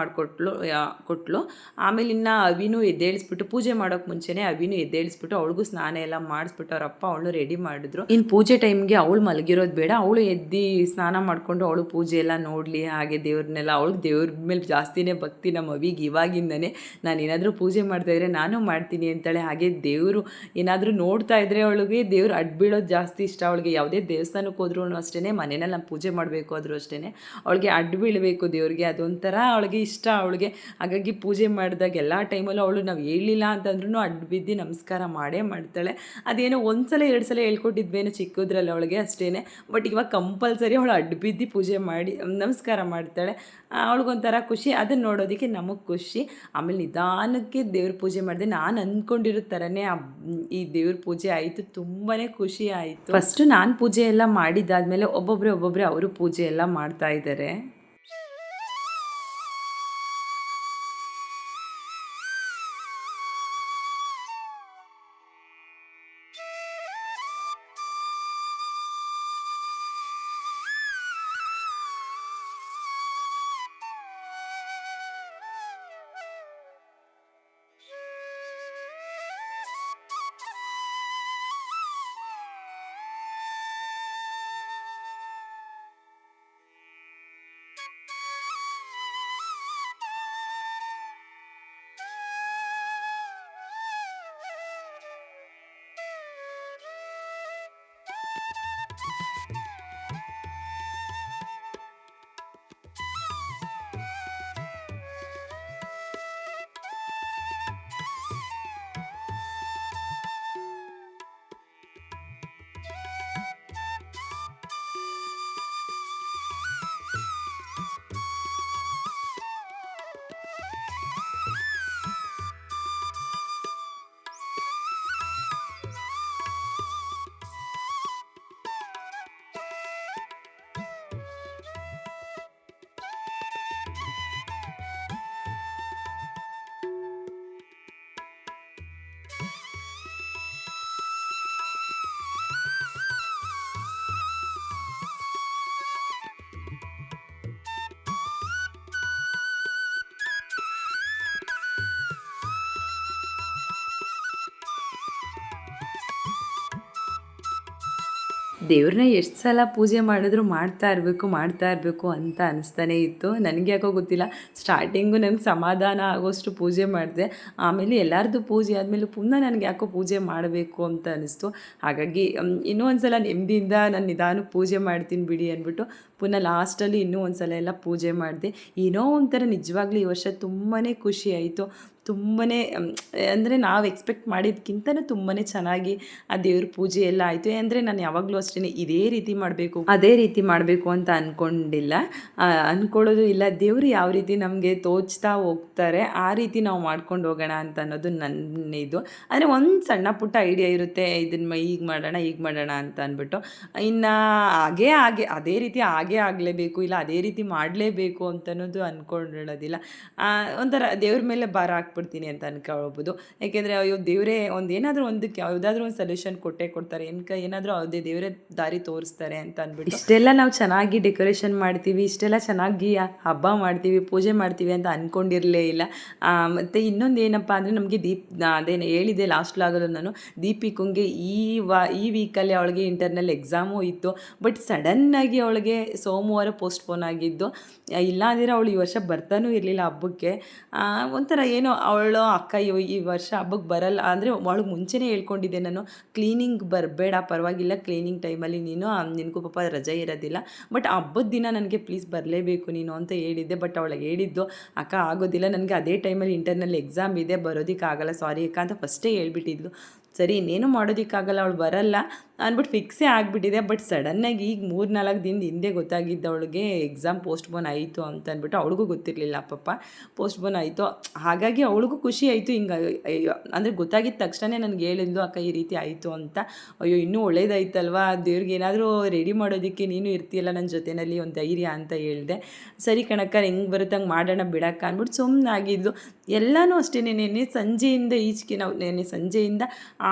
Speaker 1: ಕೊಟ್ಟಳು. ಆಮೇಲೆ ಇನ್ನು ಅವಿನೂ ಎದ್ದೇಳಿಸ್ಬಿಟ್ಟು, ಪೂಜೆ ಮಾಡೋಕ್ಕೆ ಮುಂಚೆನೇ ಅವಿನೂ ಎದ್ದೇಳಿಸ್ಬಿಟ್ಟು ಅವಳಿಗೂ ಸ್ನಾನ ಎಲ್ಲ ಮಾಡಿಸ್ಬಿಟ್ಟು ಅವರಪ್ಪ ಅವಳು ರೆಡಿ ಮಾಡಿದ್ರು. ಇನ್ನು ಪೂಜೆ ಟೈಮ್ಗೆ ಅವಳು ಮಲಗಿರೋದು ಬೇಡ, ಅವಳು ಎದ್ದು ಸ್ನಾನ ಮಾಡಿಕೊಂಡು ಅವಳು ಪೂಜೆ ಎಲ್ಲ ನೋಡಲಿ, ಹಾಗೆ ದೇವ್ರನ್ನೆಲ್ಲ, ಅವಳಿಗೆ ದೇವ್ರ ಮೇಲೆ ಜಾಸ್ತಿನೇ ಭಕ್ತಿ ನಮ್ಮ ಅವಿಗೆ ಇವಾಗಿಂದನೇ. ನಾನು ಏನಾದರೂ ಪೂಜೆ ಮಾಡ್ತಾಯಿದ್ರೆ ನಾನು ಮಾಡ್ತೀನಿ ಅಂತಾಳೆ. ಹಾಗೆ ದೇವರು ಏನಾದರೂ ನೋಡ್ತಾ ಇದ್ದರೆ ಅವಳಿಗೆ ದೇವ್ರು ಅಡ್ಬೀಳೋದು ಜಾಸ್ತಿ ಇಷ್ಟ. ಅವಳಿಗೆ ಯಾವುದೇ ದೇವಸ್ಥಾನಕ್ಕೆ ಹೋದ್ರೂ ಅಷ್ಟೇ, ಮನೆಯಲ್ಲಿ ನಾನು ಪೂಜೆ ಮಾಡಬೇಕು ಆದರೂ ಅಷ್ಟೇ ಅವಳಿಗೆ ಅಡ್ಡು ಬೀಳಬೇಕು ದೇವ್ರಿಗೆ, ಅದೊಂಥರ ಅವಳಿಗೆ ಇಷ್ಟ ಅವಳಿಗೆ. ಹಾಗಾಗಿ ಪೂಜೆ ಮಾಡಿದಾಗ ಎಲ್ಲ ಟೈಮಲ್ಲೂ ಅವಳು ನಾವು ಹೇಳಿಲ್ಲ ಅಂತಂದ್ರೂ ಅಡ್ಡು ಬಿದ್ದು ನಮಸ್ಕಾರ ಮಾಡೇ ಮಾಡ್ತಾಳೆ. ಅದೇನೋ ಒಂದ್ಸಲ 2 ಸಲ ಹೇಳ್ಕೊಟ್ಟಿದ್ವೇನೋ ಚಿಕ್ಕದ್ರಲ್ಲಿ ಅವಳಿಗೆ ಅಷ್ಟೇ. ಬಟ್ ಇವಾಗ ಕಂಪಲ್ಸರಿ ಅವಳು ಅಡ್ಡು ಬಿದ್ದು ಪೂಜೆ ಮಾಡಿ ನಮಸ್ಕಾರ ಮಾಡ್ತಾಳೆ. ಅವಳಿಗೊಂಥರ ಖುಷಿ, ಅದನ್ನು ನೋಡೋದಕ್ಕೆ ನಮಗೆ ಖುಷಿ. ಆಮೇಲೆ ನಿಧಾನಕ್ಕೆ ದೇವ್ರ ಪೂಜೆ ಮಾಡಿದೆ. ನಾನು ಅಂದ್ಕೊಂಡಿರೋ ಥರನೇ ಈ ದೇವ್ರ ಪೂಜೆ ಆಯಿತು, ತುಂಬಾ ಖುಷಿ ಆಯಿತು. ಫಸ್ಟು ನಾನು ಪೂಜೆ ಎಲ್ಲ ಮಾಡಿದ್ದಾದಮೇಲೆ ಒಬ್ಬೊಬ್ಬರೇ ಅವರು ಪೂಜೆ ಎಲ್ಲ ಮಾಡ್ತಾ ಇದ್ದಾರೆ. ದೇವ್ರನ್ನ ಎಷ್ಟು ಸಲ ಪೂಜೆ ಮಾಡಿದ್ರು ಮಾಡ್ತಾ ಇರಬೇಕು ಅಂತ ಅನಿಸ್ತಾನೇ ಇತ್ತು. ನನಗೆ ಯಾಕೋ ಗೊತ್ತಿಲ್ಲ, ಸ್ಟಾರ್ಟಿಂಗು ನನಗೆ ಸಮಾಧಾನ ಆಗೋಷ್ಟು ಪೂಜೆ ಮಾಡಿದೆ. ಆಮೇಲೆ ಎಲ್ಲರದ್ದು ಪೂಜೆ ಆದಮೇಲೆ ಪುನಃ ನನಗೆ ಯಾಕೋ ಪೂಜೆ ಮಾಡಬೇಕು ಅಂತ ಅನ್ನಿಸ್ತು. ಹಾಗಾಗಿ ಇನ್ನೂ ಒಂದು ಸಲ ನೆಮ್ಮದಿಯಿಂದ ನಾನು ನಿಧಾನಕ್ಕೆ ಪೂಜೆ ಮಾಡ್ತೀನಿ ಬಿಡಿ ಅಂದ್ಬಿಟ್ಟು ಪುನಃ ಲಾಸ್ಟಲ್ಲಿ ಇನ್ನೂ ಒಂದು ಸಲ ಎಲ್ಲ ಪೂಜೆ ಮಾಡಿದೆ. ಏನೋ ಒಂಥರ ನಿಜವಾಗ್ಲೂ ಈ ವರ್ಷ ತುಂಬಾ ಖುಷಿ ಆಯಿತು. ತುಂಬಾ ಅಂದರೆ ನಾವು ಎಕ್ಸ್ಪೆಕ್ಟ್ ಮಾಡಿದ್ದಕ್ಕಿಂತನೂ ತುಂಬಾ ಚೆನ್ನಾಗಿ ಆ ದೇವ್ರ ಪೂಜೆ ಎಲ್ಲ ಆಯಿತು. ಅಂದರೆ ನಾನು ಯಾವಾಗಲೂ ಅಷ್ಟೇ ಇದೇ ರೀತಿ ಮಾಡಬೇಕು ಅದೇ ರೀತಿ ಮಾಡಬೇಕು ಅಂತ ಅಂದ್ಕೊಂಡಿಲ್ಲ, ಅಂದ್ಕೊಳ್ಳೋದು ಇಲ್ಲ. ದೇವರು ಯಾವ ರೀತಿ ನಮಗೆ ತೋಚ್ತಾ ಹೋಗ್ತಾರೆ ಆ ರೀತಿ ನಾವು ಮಾಡ್ಕೊಂಡು ಹೋಗೋಣ ಅಂತ ಅನ್ನೋದು ನನ್ನ ಇದು. ಅಂದರೆ ಒಂದು ಸಣ್ಣ ಪುಟ್ಟ ಐಡಿಯಾ ಇರುತ್ತೆ, ಇದನ್ನು ಈಗ ಮಾಡೋಣ ಅಂತ ಅಂದ್ಬಿಟ್ಟು. ಇನ್ನು ಅದೇ ರೀತಿ ಆಗಲೇಬೇಕು, ಇಲ್ಲ ಅದೇ ರೀತಿ ಮಾಡಲೇಬೇಕು ಅಂತನ್ನೋದು ಅಂದ್ಕೊಂಡಿರೋದಿಲ್ಲ. ಒಂಥರ ದೇವ್ರ ಮೇಲೆ ಭಾರ ಹಾಕ್ಬಿಡ್ತೀನಿ ಅಂತ ಅನ್ಕೊಳ್ಬೋದು. ಯಾಕೆಂದರೆ ಅಯ್ಯೋ ದೇವರೇ ಏನಾದರೂ ಒಂದಕ್ಕೆ ಯಾವುದಾದ್ರೂ ಒಂದು ಸೊಲ್ಯೂಷನ್ ಕೊಡ್ತಾರೆ, ಏನಾದರೂ ಅದೇ ದೇವರೇ ದಾರಿ ತೋರಿಸ್ತಾರೆ ಅಂತ ಅಂದ್ಬಿಟ್ಟು ಇಷ್ಟೆಲ್ಲ ನಾವು ಚೆನ್ನಾಗಿ ಡೆಕೋರೇಷನ್ ಮಾಡ್ತೀವಿ, ಇಷ್ಟೆಲ್ಲ ಚೆನ್ನಾಗಿ ಹಬ್ಬ ಮಾಡ್ತೀವಿ, ಪೂಜೆ ಮಾಡ್ತೀವಿ ಅಂತ ಅಂದ್ಕೊಂಡಿರಲೇ ಇಲ್ಲ. ಮತ್ತು ಇನ್ನೊಂದು ಏನಪ್ಪ ಅಂದರೆ ನಮಗೆ ಅದೇನು ಹೇಳಿದೆ ಲಾಸ್ಟ್ ಲಾಗಲು ನಾನು, ದೀಪಿಕಂಗೆ ಈ ವೀಕಲ್ಲಿ ಅವಳಿಗೆ ಇಂಟರ್ನಲ್ ಎಕ್ಸಾಮು ಇತ್ತು. ಬಟ್ ಸಡನ್ನಾಗಿ ಅವಳಿಗೆ ಸೋಮವಾರ ಪೋಸ್ಟ್ಪೋನ್ ಆಗಿದ್ದು. ಇಲ್ಲ ಅಂದಿದ್ರೆ ಅವಳು ಈ ವರ್ಷ ಬರ್ತಾನೂ ಇರಲಿಲ್ಲ ಹಬ್ಬಕ್ಕೆ. ಒಂಥರ ಏನೋ ಅವಳು ಅಕ್ಕ ಈ ವರ್ಷ ಹಬ್ಬಕ್ಕೆ ಬರಲ್ಲ ಅಂದರೆ ಅವಳು ಮುಂಚೆನೇ ಹೇಳ್ಕೊಂಡಿದ್ದೆ ನಾನು, ಕ್ಲೀನಿಂಗ್ ಬರಬೇಡ ಪರವಾಗಿಲ್ಲ, ಕ್ಲೀನಿಂಗ್ ಟೈಮಲ್ಲಿ ನೀನು ನಿನಗೂ ಪಾಪ ರಜೆ ಇರೋದಿಲ್ಲ, ಬಟ್ ಹಬ್ಬದ ದಿನ ನನಗೆ ಪ್ಲೀಸ್ ಬರಲೇಬೇಕು ನೀನು ಅಂತ ಹೇಳಿದ್ದೆ. ಬಟ್ ಅವಳಿಗೆ ಹೇಳಿದ್ದು, ಅಕ್ಕ ಆಗೋದಿಲ್ಲ, ನನಗೆ ಅದೇ ಟೈಮಲ್ಲಿ ಇಂಟರ್ನಲ್ ಎಕ್ಸಾಮ್ ಇದೆ, ಬರೋದಕ್ಕಾಗಲ್ಲ, ಸಾರಿ ಅಕ್ಕ ಅಂತ ಫಸ್ಟೇ ಹೇಳ್ಬಿಟ್ಟಿದ್ಲು. ಸರಿ ಇನ್ನೇನು ಮಾಡೋದಕ್ಕಾಗಲ್ಲ, ಅವಳು ಬರಲ್ಲ ಅಂದ್ಬಿಟ್ಟು ಫಿಕ್ಸೇ ಆಗಿಬಿಟ್ಟಿದೆ. ಬಟ್ ಸಡನ್ನಾಗಿ ಈಗ 3-4 ದಿನದ ಹಿಂದೆ ಗೊತ್ತಾಗಿದ್ದು ಅವಳಿಗೆ ಎಕ್ಸಾಮ್ ಪೋಸ್ಟ್ಪೋನ್ ಆಯಿತು ಅಂತ ಅಂದ್ಬಿಟ್ಟು. ಅವಳಿಗೂ ಗೊತ್ತಿರಲಿಲ್ಲ ಪಾಪ ಪೋಸ್ಟ್ಪೋನ್ ಆಯಿತು. ಹಾಗಾಗಿ ಅವಳಿಗೂ ಖುಷಿ ಆಯಿತು. ಹಿಂಗೆ ಅಂದರೆ ಗೊತ್ತಾಗಿದ್ದ ತಕ್ಷಣ ನನಗೆ ಹೇಳಿದ್ಲು, ಅಕ್ಕ ಈ ರೀತಿ ಆಯಿತು ಅಂತ. ಅಯ್ಯೋ ಇನ್ನೂ ಒಳ್ಳೇದಾಯ್ತಲ್ವಾ, ದೇವ್ರಿಗೆ ಏನಾದರೂ ರೆಡಿ ಮಾಡೋದಕ್ಕೆ ನೀನು ಇರ್ತೀಯಲ್ಲ ನನ್ನ ಜೊತೆಯಲ್ಲಿ, ಒಂದು ಧೈರ್ಯ ಅಂತ ಹೇಳಿದೆ. ಸರಿ ಕಣಕ್ಕ, ಹೆಂಗೆ ಬರುತ್ತೆ ಹಂಗೆ ಮಾಡೋಣ ಬಿಡಕ್ಕ ಅಂದ್ಬಿಟ್ಟು ಸುಮ್ಮನಾಗಿದ್ದು. ಎಲ್ಲನೂ ಅಷ್ಟೇ, ನೆನ್ನೆ ಸಂಜೆಯಿಂದ ಈಚೆಗೆ ನಾವು ನೆನ್ನೆ ಸಂಜೆಯಿಂದ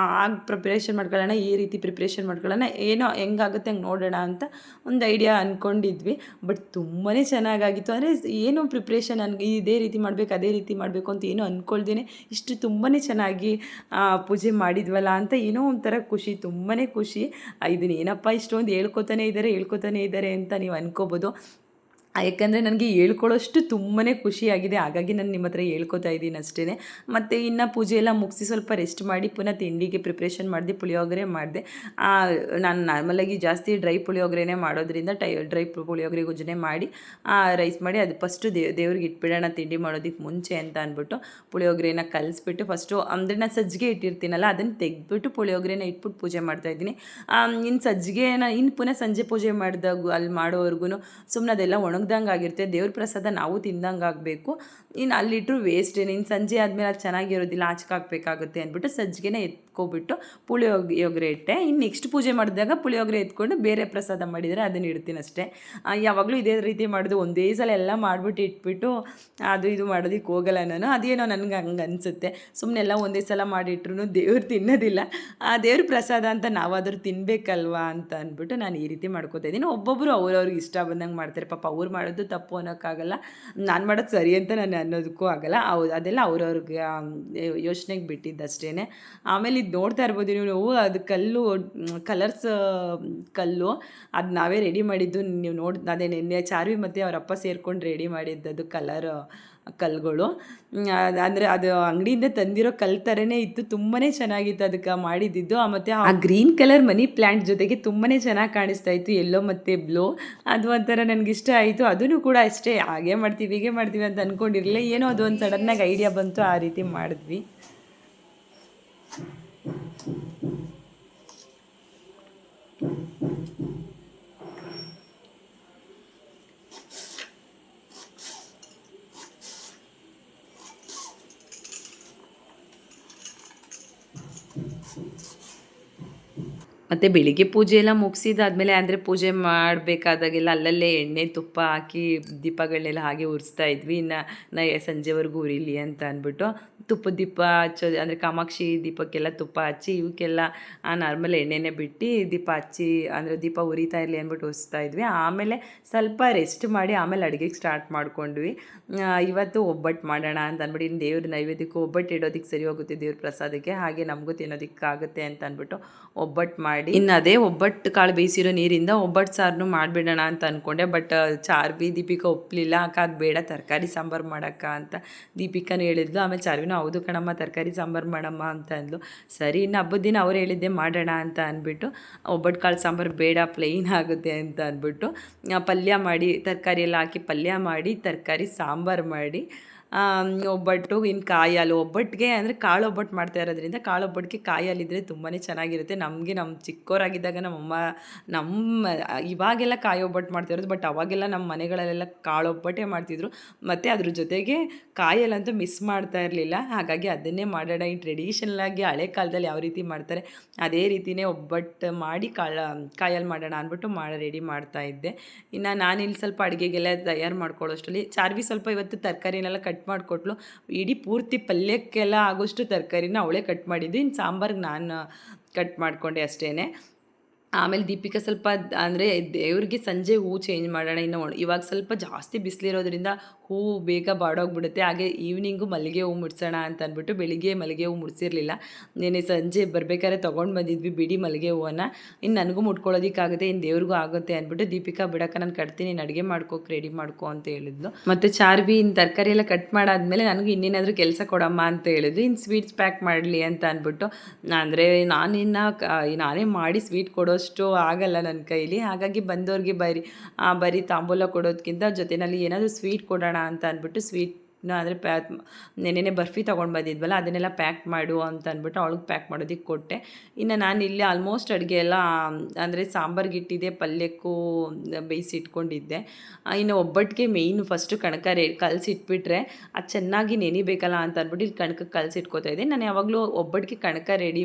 Speaker 1: ಪ್ರಿಪ್ರೇಷನ್ ಮಾಡ್ಕೊಳ್ಳೋಣ, ಈ ರೀತಿ ಪ್ರಿಪ್ರೇಷನ್ ಮಾಡ್ಕೊಳ್ಳೋಣ, ಏನೋ ಹೆಂಗಾಗುತ್ತೆ ಹಂಗೆ ನೋಡೋಣ ಅಂತ ಒಂದು ಐಡಿಯಾ ಅಂದ್ಕೊಂಡಿದ್ವಿ. ಬಟ್ ತುಂಬಾ ಚೆನ್ನಾಗಾಗಿತ್ತು. ಅಂದರೆ ಏನೋ ಪ್ರಿಪ್ರೇಷನ್ ನನಗೆ ಇದೇ ರೀತಿ ಮಾಡಬೇಕು ಅದೇ ರೀತಿ ಮಾಡಬೇಕು ಅಂತ ಏನೋ ಅಂದ್ಕೊಳ್ದೇನೆ ಇಷ್ಟು ತುಂಬಾ ಚೆನ್ನಾಗಿ ಪೂಜೆ ಮಾಡಿದ್ವಲ್ಲ ಅಂತ ಏನೋ ಒಂಥರ ಖುಷಿ, ತುಂಬಾ ಖುಷಿ. ಇದನ್ನೇನಪ್ಪ ಇಷ್ಟೊಂದು ಹೇಳ್ಕೊತಾನೆ ಇದ್ದಾರೆ ಅಂತ ನೀವು ಅನ್ಕೋಬೋದು. ಯಾಕಂದರೆ ನನಗೆ ಹೇಳ್ಕೊಳ್ಳೋಷ್ಟು ತುಂಬಾ ಖುಷಿಯಾಗಿದೆ. ಹಾಗಾಗಿ ನಾನು ನಿಮ್ಮ ಹತ್ರ ಹೇಳ್ಕೊತಾ ಇದ್ದೀನಿ ಅಷ್ಟೇ. ಮತ್ತು ಇನ್ನು ಪೂಜೆ ಎಲ್ಲ ಮುಗಿಸಿ ಸ್ವಲ್ಪ ರೆಸ್ಟ್ ಮಾಡಿ ಪುನಃ ತಿಂಡಿಗೆ ಪ್ರಿಪ್ರೇಷನ್ ಮಾಡಿದೆ, ಪುಳಿಯೋಗರೆ ಮಾಡಿದೆ. ನಾನು ನಾರ್ಮಲಾಗಿ ಜಾಸ್ತಿ ಡ್ರೈ ಪುಳಿಯೋಗರೆನೇ ಮಾಡೋದ್ರಿಂದ ಡ್ರೈ ಪುಳಿಯೋಗರೆ ಗೊಜ್ಜನೆ ಮಾಡಿ ರೈಸ್ ಮಾಡಿ ಅದು ಫಸ್ಟು ದೇವ್ರಿಗೆ ಇಟ್ಬಿಡೋಣ ತಿಂಡಿ ಮಾಡೋದಕ್ಕೆ ಮುಂಚೆ ಅಂತ ಅಂದ್ಬಿಟ್ಟು ಪುಳಿಯೋಗರೆನ ಕಲಿಸ್ಬಿಟ್ಟು ಫಸ್ಟು ಅಂದರೆ ನಾನು ಸಜ್ಜಿಗೆ ಇಟ್ಟಿರ್ತೀನಲ್ಲ ಅದನ್ನು ತೆಗೆದ್ಬಿಟ್ಟು ಪುಳಿಯೋಗರೆನ ಇಟ್ಬಿಟ್ಟು ಪೂಜೆ ಮಾಡ್ತಾಯಿದ್ದೀನಿ. ಇನ್ನು ಸಜ್ಜಿಗೆನ ಇನ್ನು ಪುನಃ ಸಂಜೆ ಪೂಜೆ ಮಾಡಿದಾಗ ಅಲ್ಲಿ ಮಾಡೋವರೆಗೂ ಸುಮ್ಮನೆ ಅದೆಲ್ಲ ಒಣಗ್ದಂಗೆ ಆಗಿರುತ್ತೆ. ದೇವ್ರ ಪ್ರಸಾದ ನಾವು ತಿಂದಂಗೆ ಆಗಬೇಕು. ಇನ್ನು ಅಲ್ಲಿಟ್ಟರು ವೇಸ್ಟ್, ಇನ್ನು ಸಂಜೆ ಆದಮೇಲೆ ಅದು ಚೆನ್ನಾಗಿರೋದಿಲ್ಲ, ಆಚೆ ಹಾಕಬೇಕಾಗುತ್ತೆ ಅಂದ್ಬಿಟ್ಟು ಸಜ್ಜಿಗೆನೇ ಎತ್ಕೊಬಿಟ್ಟು ಪುಳಿಯೋಗರೆ ಇಟ್ಟೆ. ಇನ್ನು ನೆಕ್ಸ್ಟ್ ಪೂಜೆ ಮಾಡಿದಾಗ ಪುಳಿಯೋಗರೆ ಎತ್ಕೊಂಡು ಬೇರೆ ಪ್ರಸಾದ ಮಾಡಿದರೆ ಅದನ್ನು ಇಡ್ತೀನಿ ಅಷ್ಟೇ. ಯಾವಾಗಲೂ ಇದೇ ರೀತಿ ಮಾಡೋದು, ಒಂದೇ ಸಲ ಎಲ್ಲ ಮಾಡಿಬಿಟ್ಟು ಇಟ್ಬಿಟ್ಟು ಅದು ಇದು ಮಾಡೋದಕ್ಕೆ ಹೋಗಲ್ಲ ನಾನು. ಅದೇನೋ ನನಗೆ ಹಂಗೆ ಅನಿಸುತ್ತೆ. ಸುಮ್ಮನೆ ಎಲ್ಲ ಒಂದೇ ಸಲ ಮಾಡಿಟ್ರು ದೇವ್ರು ತಿನ್ನೋದಿಲ್ಲ, ಆ ದೇವ್ರ ಪ್ರಸಾದ ಅಂತ ನಾವಾದರೂ ತಿನ್ನಬೇಕಲ್ವಾ ಅಂತ ಅಂದ್ಬಿಟ್ಟು ನಾನು ಈ ರೀತಿ ಮಾಡ್ಕೋತಾ ಇದ್ದೀನಿ. ಒಬ್ಬೊಬ್ಬರು ಅವ್ರವ್ರಿಗೆ ಇಷ್ಟ ಬಂದಂಗೆ ಮಾಡ್ತಾರೆ. ಪಾಪ ಅವ್ರು ಮಾಡೋದು ತಪ್ಪು ಅನ್ನೋಕ್ಕಾಗಲ್ಲ, ನಾನು ಮಾಡೋದು ಸರಿ ಅಂತ ನಾನು ಅನ್ನೋದಕ್ಕೂ ಆಗಲ್ಲ. ಅದೆಲ್ಲ ಅವ್ರವ್ರಿಗೆ ಯೋಚನೆಗೆ ಬಿಟ್ಟಿದ್ದಷ್ಟೇ. ಆಮೇಲೆ ಇದು ನೋಡ್ತಾ ಇರ್ಬೋದು ನೀವು, ಅದು ಕಲರ್ಸ್ ಕಲ್ಲು, ಅದು ನಾವೇ ರೆಡಿ ಮಾಡಿದ್ದು. ನೀವು ಅದೇ ನಿನ್ನೆ ಚಾರ್ವಿ ಮತ್ತು ಅವರಪ್ಪ ಸೇರ್ಕೊಂಡು ರೆಡಿ ಮಾಡಿದ್ದದು ಕಲ್ಲುಗಳು. ಅಂದರೆ ಅದು ಅಂಗಡಿಯಿಂದ ತಂದಿರೋ ಕಲ್ಲು ಥರನೇ ಇತ್ತು, ತುಂಬಾ ಚೆನ್ನಾಗಿತ್ತು ಅದಕ್ಕೆ ಮಾಡಿದ್ದು. ಮತ್ತು ಆ ಗ್ರೀನ್ ಕಲರ್ ಮನಿ ಪ್ಲ್ಯಾಂಟ್ ಜೊತೆಗೆ ತುಂಬಾ ಚೆನ್ನಾಗಿ ಕಾಣಿಸ್ತಾ ಇತ್ತು, ಎಲ್ಲೋ ಮತ್ತು ಬ್ಲೂ. ಅದು ಒಂಥರ ನನಗಿಷ್ಟ ಆಯಿತು. ಅದನ್ನು ಕೂಡ ಅಷ್ಟೇ, ಹಾಗೆ ಮಾಡ್ತೀವಿ ಹೀಗೆ ಮಾಡ್ತೀವಿ ಅಂತ ಅಂದ್ಕೊಂಡಿರಲಿಲ್ಲ, ಏನೋ ಅದು ಒಂದು ಸಡನ್ನಾಗಿ ಐಡಿಯಾ ಬಂತು, ಆ ರೀತಿ ಮಾಡಿದ್ವಿ. ಮತ್ತು ಬೆಳಿಗ್ಗೆ ಪೂಜೆ ಎಲ್ಲ ಮುಗಿಸಿದಾದ್ಮೇಲೆ ಅಂದರೆ ಪೂಜೆ ಮಾಡಬೇಕಾದಾಗೆಲ್ಲ ಅಲ್ಲಲ್ಲೇ ಎಣ್ಣೆ ತುಪ್ಪ ಹಾಕಿ ದೀಪಗಳನ್ನೆಲ್ಲ ಹಾಗೆ ಉರಿಸ್ತಾ ಇದ್ವಿ. ಇನ್ನು ಸಂಜೆವರೆಗೂ ಉರಿಲಿ ಅಂತ ಅಂದ್ಬಿಟ್ಟು ತುಪ್ಪದ ದೀಪ ಹಚ್ಚೋದು, ಅಂದರೆ ಕಾಮಾಕ್ಷಿ ದೀಪಕ್ಕೆಲ್ಲ ತುಪ್ಪ ಹಚ್ಚಿ, ಇವಕ್ಕೆಲ್ಲ ನಾರ್ಮಲ್ ಎಣ್ಣೆನೇ ಬಿಟ್ಟು ದೀಪ ಹಚ್ಚಿ, ಅಂದರೆ ದೀಪ ಉರಿತಾ ಇರಲಿ ಅಂದ್ಬಿಟ್ಟು ಉರಿಸ್ತಾ ಇದ್ವಿ. ಆಮೇಲೆ ಸ್ವಲ್ಪ ರೆಸ್ಟ್ ಮಾಡಿ ಆಮೇಲೆ ಅಡುಗೆಗೆ ಸ್ಟಾರ್ಟ್ ಮಾಡ್ಕೊಂಡ್ವಿ. ಇವತ್ತು ಒಬ್ಬಟ್ಟು ಮಾಡೋಣ ಅಂತ ಅಂದ್ಬಿಟ್ಟು, ಇನ್ನು ದೇವ್ರ ನೈವೇದ್ಯಕ್ಕೆ ಒಬ್ಬಟ್ಟು ಇಡೋದಕ್ಕೆ ಸರಿ ಹೋಗುತ್ತೆ, ದೇವ್ರ ಪ್ರಸಾದಕ್ಕೆ, ಹಾಗೆ ನಮಗೂ ತಿನ್ನೋದಕ್ಕಾಗುತ್ತೆ ಅಂತ ಅಂದ್ಬಿಟ್ಟು ಒಬ್ಬಟ್ಟು ಮಾಡಿ, ಇನ್ನು ಅದೇ ಒಬ್ಬಟ್ಟು ಕಾಳು ಬೇಯಿಸಿರೋ ನೀರಿಂದ ಒಬ್ಬಟ್ಟು ಸಾರನ್ನು ಮಾಡಿಬಿಡೋಣ ಅಂತ ಅಂದ್ಕೊಂಡೆ. ಬಟ್ ಚಾರ್ವಿ ದೀಪಿಕಾ ಒಪ್ಪಲಿಲ್ಲ, ಅಕ್ಕ ಅದು ಬೇಡ ತರಕಾರಿ ಸಾಂಬಾರು ಮಾಡೋಕ್ಕ ಅಂತ ದೀಪಿಕಾನು ಹೇಳಿದ್ಲು. ಆಮೇಲೆ ಚಾರ್ವಿನೂ ಹೌದು ಕಣಮ್ಮ ತರಕಾರಿ ಸಾಂಬಾರು ಮಾಡಮ್ಮ ಅಂತ ಅಂದ್ಲು. ಸರಿ ಇನ್ನು ಹಬ್ಬದ ದಿನ ಅವ್ರು ಹೇಳಿದ್ದೆ ಮಾಡೋಣ ಅಂತ ಅಂದ್ಬಿಟ್ಟು, ಒಬ್ಬಟ್ಟು ಕಾಳು ಸಾಂಬಾರು ಬೇಡ ಪ್ಲೈನ್ ಆಗುತ್ತೆ ಅಂತ ಅಂದ್ಬಿಟ್ಟು ಪಲ್ಯ ಮಾಡಿ, ತರಕಾರಿ ಎಲ್ಲ ಹಾಕಿ ಪಲ್ಯ ಮಾಡಿ, ತರಕಾರಿ ಸಾಂಬಾರು ಮಾಡಿ, ಒಬ್ಬಟ್ಟು ಇನ್ನು ಕಾಯಿ ಹಾಲು. ಒಬ್ಬಟ್ಟಿಗೆ ಅಂದರೆ ಕಾಳು ಒಬ್ಬಟ್ಟು ಮಾಡ್ತಾ ಇರೋದ್ರಿಂದ ಕಾಳು ಒಬ್ಬಟ್ಟಿಗೆ ಕಾಯಿ ಹಾಲಿದ್ರೆ ತುಂಬಾ ಚೆನ್ನಾಗಿರುತ್ತೆ. ನಮ್ಮ ಚಿಕ್ಕವರಾಗಿದ್ದಾಗ ನಮ್ಮ ಇವಾಗೆಲ್ಲ ಕಾಯಿ ಒಬ್ಬಟ್ಟು ಮಾಡ್ತಾಯಿರೋದು, ಬಟ್ ಅವಾಗೆಲ್ಲ ನಮ್ಮ ಮನೆಗಳಲ್ಲೆಲ್ಲ ಕಾಳು ಒಬ್ಬಟ್ಟೇ ಮಾಡ್ತಿದ್ರು. ಮತ್ತು ಅದ್ರ ಜೊತೆಗೆ ಕಾಯಿ ಹಾಲಂತೂ ಮಿಸ್ ಮಾಡ್ತಾ ಇರಲಿಲ್ಲ. ಹಾಗಾಗಿ ಅದನ್ನೇ ಮಾಡೋಣ, ಈ ಟ್ರೆಡಿಷನಲಾಗಿ ಹಳೆ ಕಾಲದಲ್ಲಿ ಯಾವ ರೀತಿ ಮಾಡ್ತಾರೆ ಅದೇ ರೀತಿಯೇ ಒಬ್ಬಟ್ಟು ಮಾಡಿ ಕಾಯಿ ಹಾಲು ಮಾಡೋಣ ಅಂದ್ಬಿಟ್ಟು ರೆಡಿ ಮಾಡ್ತಾಯಿದ್ದೆ. ಇನ್ನು ನಾನಿಲ್ಲಿ ಸ್ವಲ್ಪ ಅಡುಗೆಗೆಲ್ಲ ತಯಾರು ಮಾಡ್ಕೊಳ್ಳೋಷ್ಟರಲ್ಲಿ ಚಾರ್ವಿ ಸ್ವಲ್ಪ ಇವತ್ತು ತರಕಾರಿನೆಲ್ಲ ಕಟ್ ಮಾಡಿಕೊಟ್ಲು. ಇಡೀ ಪೂರ್ತಿ ಪಲ್ಯಕ್ಕೆಲ್ಲ ಆಗೋಷ್ಟು ತರಕಾರಿನ ಅವಳೇ ಕಟ್ ಮಾಡಿದ್ದು, ಇನ್ನು ಸಾಂಬಾರಿಗೆ ನಾನು ಕಟ್ ಮಾಡಿಕೊಂಡೆ ಅಷ್ಟೇ. ಆಮೇಲೆ ದೀಪಿಕಾ ಸ್ವಲ್ಪ ಅಂದರೆ ದೇವ್ರಿಗೆ ಸಂಜೆ ಹೂ ಚೇಂಜ್ ಮಾಡೋಣ, ಇನ್ನು ಇವಾಗ ಸ್ವಲ್ಪ ಜಾಸ್ತಿ ಬಿಸಿಲಿರೋದ್ರಿಂದ ಹೂವು ಬೇಗ ಬಾಡೋಗ್ಬಿಡುತ್ತೆ. ಹಾಗೆ ಈವ್ನಿಂಗು ಮಲ್ಲಿಗೆ ಹೂವು ಮುಡ್ಸೋಣ ಅಂತ ಅಂದ್ಬಿಟ್ಟು ಬೆಳಿಗ್ಗೆ ಮಲ್ಲಿಗೆ ಹೂವು ಮುಡಿಸಿರಲಿಲ್ಲ. ನೆನ್ನೆ ಸಂಜೆ ಬರ್ಬೇಕಾದ್ರೆ ತೊಗೊಂಡು ಬಂದಿದ್ವಿ ಬಿಡಿ ಮಲ್ಲಿಗೆ ಹೂವನ್ನು. ಇನ್ನು ನನಗೂ ಮುಟ್ಕೊಳ್ಳೋದಕ್ಕಾಗುತ್ತೆ, ಇನ್ನು ದೇವ್ರಿಗೂ ಆಗುತ್ತೆ ಅಂದ್ಬಿಟ್ಟು ದೀಪಿಕಾ ಬಿಡಕ್ಕ ನಾನು ಕಟ್ತೀನಿ, ನೀನು ಅಡುಗೆ ಮಾಡ್ಕೋಕೆ ರೆಡಿ ಮಾಡ್ಕೊ ಅಂತ ಹೇಳಿದ್ಲು. ಮತ್ತು ಚಾರ್ವಿ ಇನ್ನು ತರಕಾರಿ ಎಲ್ಲ ಕಟ್ ಮಾಡಾದ್ಮೇಲೆ ನನಗೂ ಇನ್ನೇನಾದರೂ ಕೆಲಸ ಕೊಡಮ್ಮ ಅಂತ ಹೇಳಿದ್ರು. ಇನ್ನು ಸ್ವೀಟ್ಸ್ ಪ್ಯಾಕ್ ಮಾಡಲಿ ಅಂತ ಅಂದ್ಬಿಟ್ಟು, ಅಂದರೆ ನಾನೇ ಮಾಡಿ ಸ್ವೀಟ್ ಕೊಡೋಷ್ಟು ಆಗಲ್ಲ ನನ್ನ ಕೈಲಿ. ಹಾಗಾಗಿ ಬಂದವ್ರಿಗೆ ಬರೀ ತಾಂಬೂಲ ಕೊಡೋದಕ್ಕಿಂತ ಜೊತೆಯಲ್ಲಿ ಏನಾದರೂ ಸ್ವೀಟ್ ಕೊಡೋಣ ಅಂತ ಅಂದ್ಬಿಟ್ಟು ಅಂದರೆ ನೆನ್ನೆ ಬರ್ಫಿ ತೊಗೊಂಡು ಬಂದಿದ್ವಲ್ಲ ಅದನ್ನೆಲ್ಲ ಪ್ಯಾಕ್ ಮಾಡು ಅಂತ ಅಂದ್ಬಿಟ್ಟು ಅವಳಿಗೆ ಪ್ಯಾಕ್ ಮಾಡೋದಕ್ಕೆ ಕೊಟ್ಟೆ. ಇನ್ನು ನಾನು ಇಲ್ಲಿ ಆಲ್ಮೋಸ್ಟ್ ಅಡುಗೆ ಎಲ್ಲ ಅಂದರೆ ಸಾಂಬಾರ್ಗೆ ಇಟ್ಟಿದ್ದೆ, ಪಲ್ಯಕ್ಕೂ ಬೇಯಿಸಿಟ್ಕೊಂಡಿದ್ದೆ. ಇನ್ನು ಒಬ್ಬಟ್ಟಿಗೆ ಮೇಯ್ನು ಫಸ್ಟು ಕಣಕ ಕಲಸಿಟ್ಬಿಟ್ರೆ ಅದು ಚೆನ್ನಾಗಿ ನೆನಿಬೇಕಲ್ಲ ಅಂತ ಅಂದ್ಬಿಟ್ಟು ಇಲ್ಲಿ ಕಣಕಕ್ಕೆ ಕಲಸಿಟ್ಕೋತಾ ಇದ್ದೆ. ನಾನು ಯಾವಾಗಲೂ ಒಬ್ಬಟ್ಟಿಗೆ ಕಣಕ ರೆಡಿ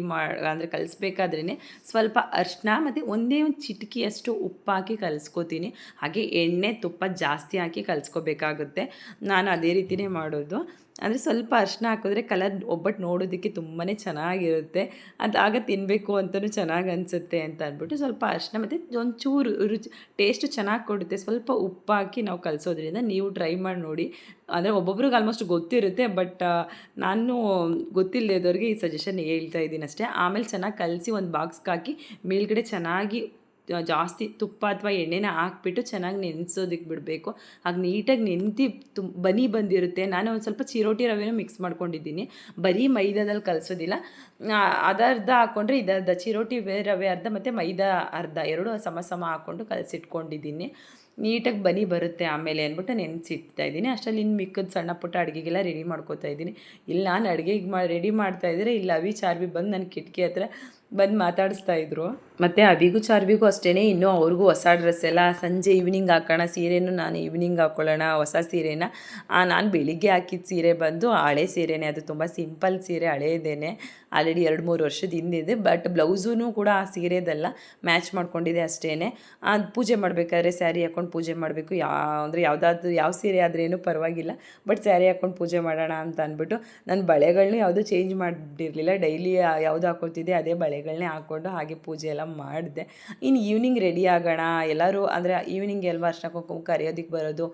Speaker 1: ಅಂದರೆ ಕಲಿಸ್ಬೇಕಾದ್ರೇ ಸ್ವಲ್ಪ ಅರಿಶಿನ ಮತ್ತು ಒಂದೇ ಒಂದು ಚಿಟಿಕೆಯಷ್ಟು ಉಪ್ಪು ಹಾಕಿ ಕಲಿಸ್ಕೋತೀನಿ. ಹಾಗೆ ಎಣ್ಣೆ ತುಪ್ಪ ಜಾಸ್ತಿ ಹಾಕಿ ಕಲಿಸ್ಕೋಬೇಕಾಗುತ್ತೆ. ನಾನು ಅದೇ ರೀತಿನೇ ಮಾಡೋದು. ಅಂದರೆ ಸ್ವಲ್ಪ ಅರಿಶಿನ ಹಾಕಿದ್ರೆ ಕಲರ್ ಒಬ್ಬಟ್ಟು ನೋಡೋದಕ್ಕೆ ತುಂಬಾ ಚೆನ್ನಾಗಿರುತ್ತೆ, ಅದಾಗ ತಿನ್ನಬೇಕು ಅಂತಲೂ ಚೆನ್ನಾಗಿ ಅನಿಸುತ್ತೆ ಅಂತ ಅಂದ್ಬಿಟ್ಟು ಸ್ವಲ್ಪ ಅರಿಶಿನ ಮತ್ತು ಒಂಚೂರು ರುಚಿ ಟೇಸ್ಟ್ ಚೆನ್ನಾಗಿ ಕೊಡುತ್ತೆ. ಸ್ವಲ್ಪ ಉಪ್ಪು ಹಾಕಿ ನಾವು ಕಲಿಸೋದ್ರಿಂದ ನೀವು ಟ್ರೈ ಮಾಡಿ ನೋಡಿ. ಅಂದರೆ ಒಬ್ಬೊಬ್ರಿಗೆ ಆಲ್ಮೋಸ್ಟ್ ಗೊತ್ತಿರುತ್ತೆ, ಬಟ್ ನಾನು ಗೊತ್ತಿಲ್ಲದವ್ರಿಗೆ ಈ ಸಜೆಷನ್ ಹೇಳ್ತಾ ಇದ್ದೀನಿ ಅಷ್ಟೇ. ಆಮೇಲೆ ಚೆನ್ನಾಗಿ ಕಲಸಿ ಒಂದು ಬಾಕ್ಸ್ಗೆ ಹಾಕಿ ಮೇಲ್ಗಡೆ ಚೆನ್ನಾಗಿ ಜಾಸ್ತಿ ತುಪ್ಪ ಅಥವಾ ಎಣ್ಣೆನ ಹಾಕ್ಬಿಟ್ಟು ಚೆನ್ನಾಗಿ ನೆನೆಸೋದಕ್ಕೆ ಬಿಡಬೇಕು. ಹಾಗೆ ನೀಟಾಗಿ ನೆನೆದು ಬನಿ ಬಂದಿರುತ್ತೆ. ನಾನು ಒಂದು ಸ್ವಲ್ಪ ಚಿರೋಟಿ ರವೆನೂ ಮಿಕ್ಸ್ ಮಾಡ್ಕೊಂಡಿದ್ದೀನಿ, ಬರೀ ಮೈದಾದಲ್ಲಿ ಕಲಿಸೋದಿಲ್ಲ. ಅದರ್ಧ ಹಾಕ್ಕೊಂಡ್ರೆ ಇದರ್ಧ, ಚಿರೋಟಿ ರವೆ ಅರ್ಧ ಮತ್ತು ಮೈದಾ ಅರ್ಧ, ಎರಡು ಸಮ ಹಾಕ್ಕೊಂಡು ಕಲಸಿಟ್ಕೊಂಡಿದ್ದೀನಿ. ನೀಟಾಗಿ ಬನಿ ಬರುತ್ತೆ ಆಮೇಲೆ ಅಂದ್ಬಿಟ್ಟು ನೆನೆಸಿಡ್ತಾ ಇದ್ದೀನಿ. ಅಷ್ಟರಲ್ಲಿ ಇನ್ನು ಮಿಕ್ಕದ ಸಣ್ಣ ಪುಟ್ಟ ಅಡುಗೆಗೆಲ್ಲ ರೆಡಿ ಮಾಡ್ಕೋತಾ ಇದ್ದೀನಿ. ಇಲ್ಲಿ ನಾನು ಅಡುಗೆಗೆ ರೆಡಿ ಮಾಡ್ತಾಯಿದ್ರೆ ಇಲ್ಲಿ ಅವಿ ಚಾರ್ವಿ ಬಂದು ನನ್ನ ಕಿಟಕಿ ಹತ್ರ ಬಂದು ಮಾತಾಡಿಸ್ತಾ ಇದ್ರು. ಮತ್ತು ಅವಿಗೂ ಚಾರ್ವಿಗೂ ಅಷ್ಟೇ, ಇನ್ನೂ ಅವ್ರಿಗೂ ಹೊಸ ಡ್ರೆಸ್ ಎಲ್ಲ ಸಂಜೆ ಈವ್ನಿಂಗ್ ಹಾಕೋಣ, ಸೀರೆನೂ ನಾನು ಈವ್ನಿಂಗ್ ಹಾಕ್ಕೊಳ್ಳೋಣ ಹೊಸ ಸೀರೆನ. ನಾನು ಬೆಳಿಗ್ಗೆ ಹಾಕಿದ ಸೀರೆ ಬಂದು ಹಳೆ ಸೀರೆನೇ, ಅದು ತುಂಬ ಸಿಂಪಲ್ ಸೀರೆ, ಹಳೇದೇನೆ, ಆಲ್ರೆಡಿ 2-3 ವರ್ಷದ ಹಿಂದಿದೆ. ಬಟ್ ಬ್ಲೌಸೂ ಕೂಡ ಆ ಸೀರೆದೆಲ್ಲ ಮ್ಯಾಚ್ ಮಾಡ್ಕೊಂಡಿದೆ ಅಷ್ಟೇ. ಅದು ಪೂಜೆ ಮಾಡಬೇಕಾದ್ರೆ ಸ್ಯಾರಿ ಹಾಕ್ಕೊಂಡು ಪೂಜೆ ಮಾಡಬೇಕು. ಯಾವ ಸೀರೆ ಆದ್ರೇನು ಪರವಾಗಿಲ್ಲ, ಬಟ್ ಸ್ಯಾರಿ ಹಾಕ್ಕೊಂಡು ಪೂಜೆ ಮಾಡೋಣ ಅಂತ ಅಂದ್ಬಿಟ್ಟು ನಾನು ಬಳೆಗಳನ್ನೂ ಯಾವುದೂ ಚೇಂಜ್ ಮಾಡಿರಲಿಲ್ಲ. ಡೈಲಿ ಯಾವುದು ಹಾಕ್ಕೊತಿದ್ದೆ ಅದೇ ಬಳೆಗಳನ್ನೇ ಹಾಕ್ಕೊಂಡು ಹಾಗೆ ಪೂಜೆ ಎಲ್ಲ ಮಾಡಿದೆ. ಇನ್ನು ಈವ್ನಿಂಗ್ ರೆಡಿ ಆಗೋಣ ಎಲ್ಲರೂ, ಅಂದರೆ ಈವ್ನಿಂಗ್ ಅಲ್ವಾ ಅರ್ಶಿನ ಕುಂಕುಮ ಕರೆಯೋದಕ್ಕೆ ಬರೋದು,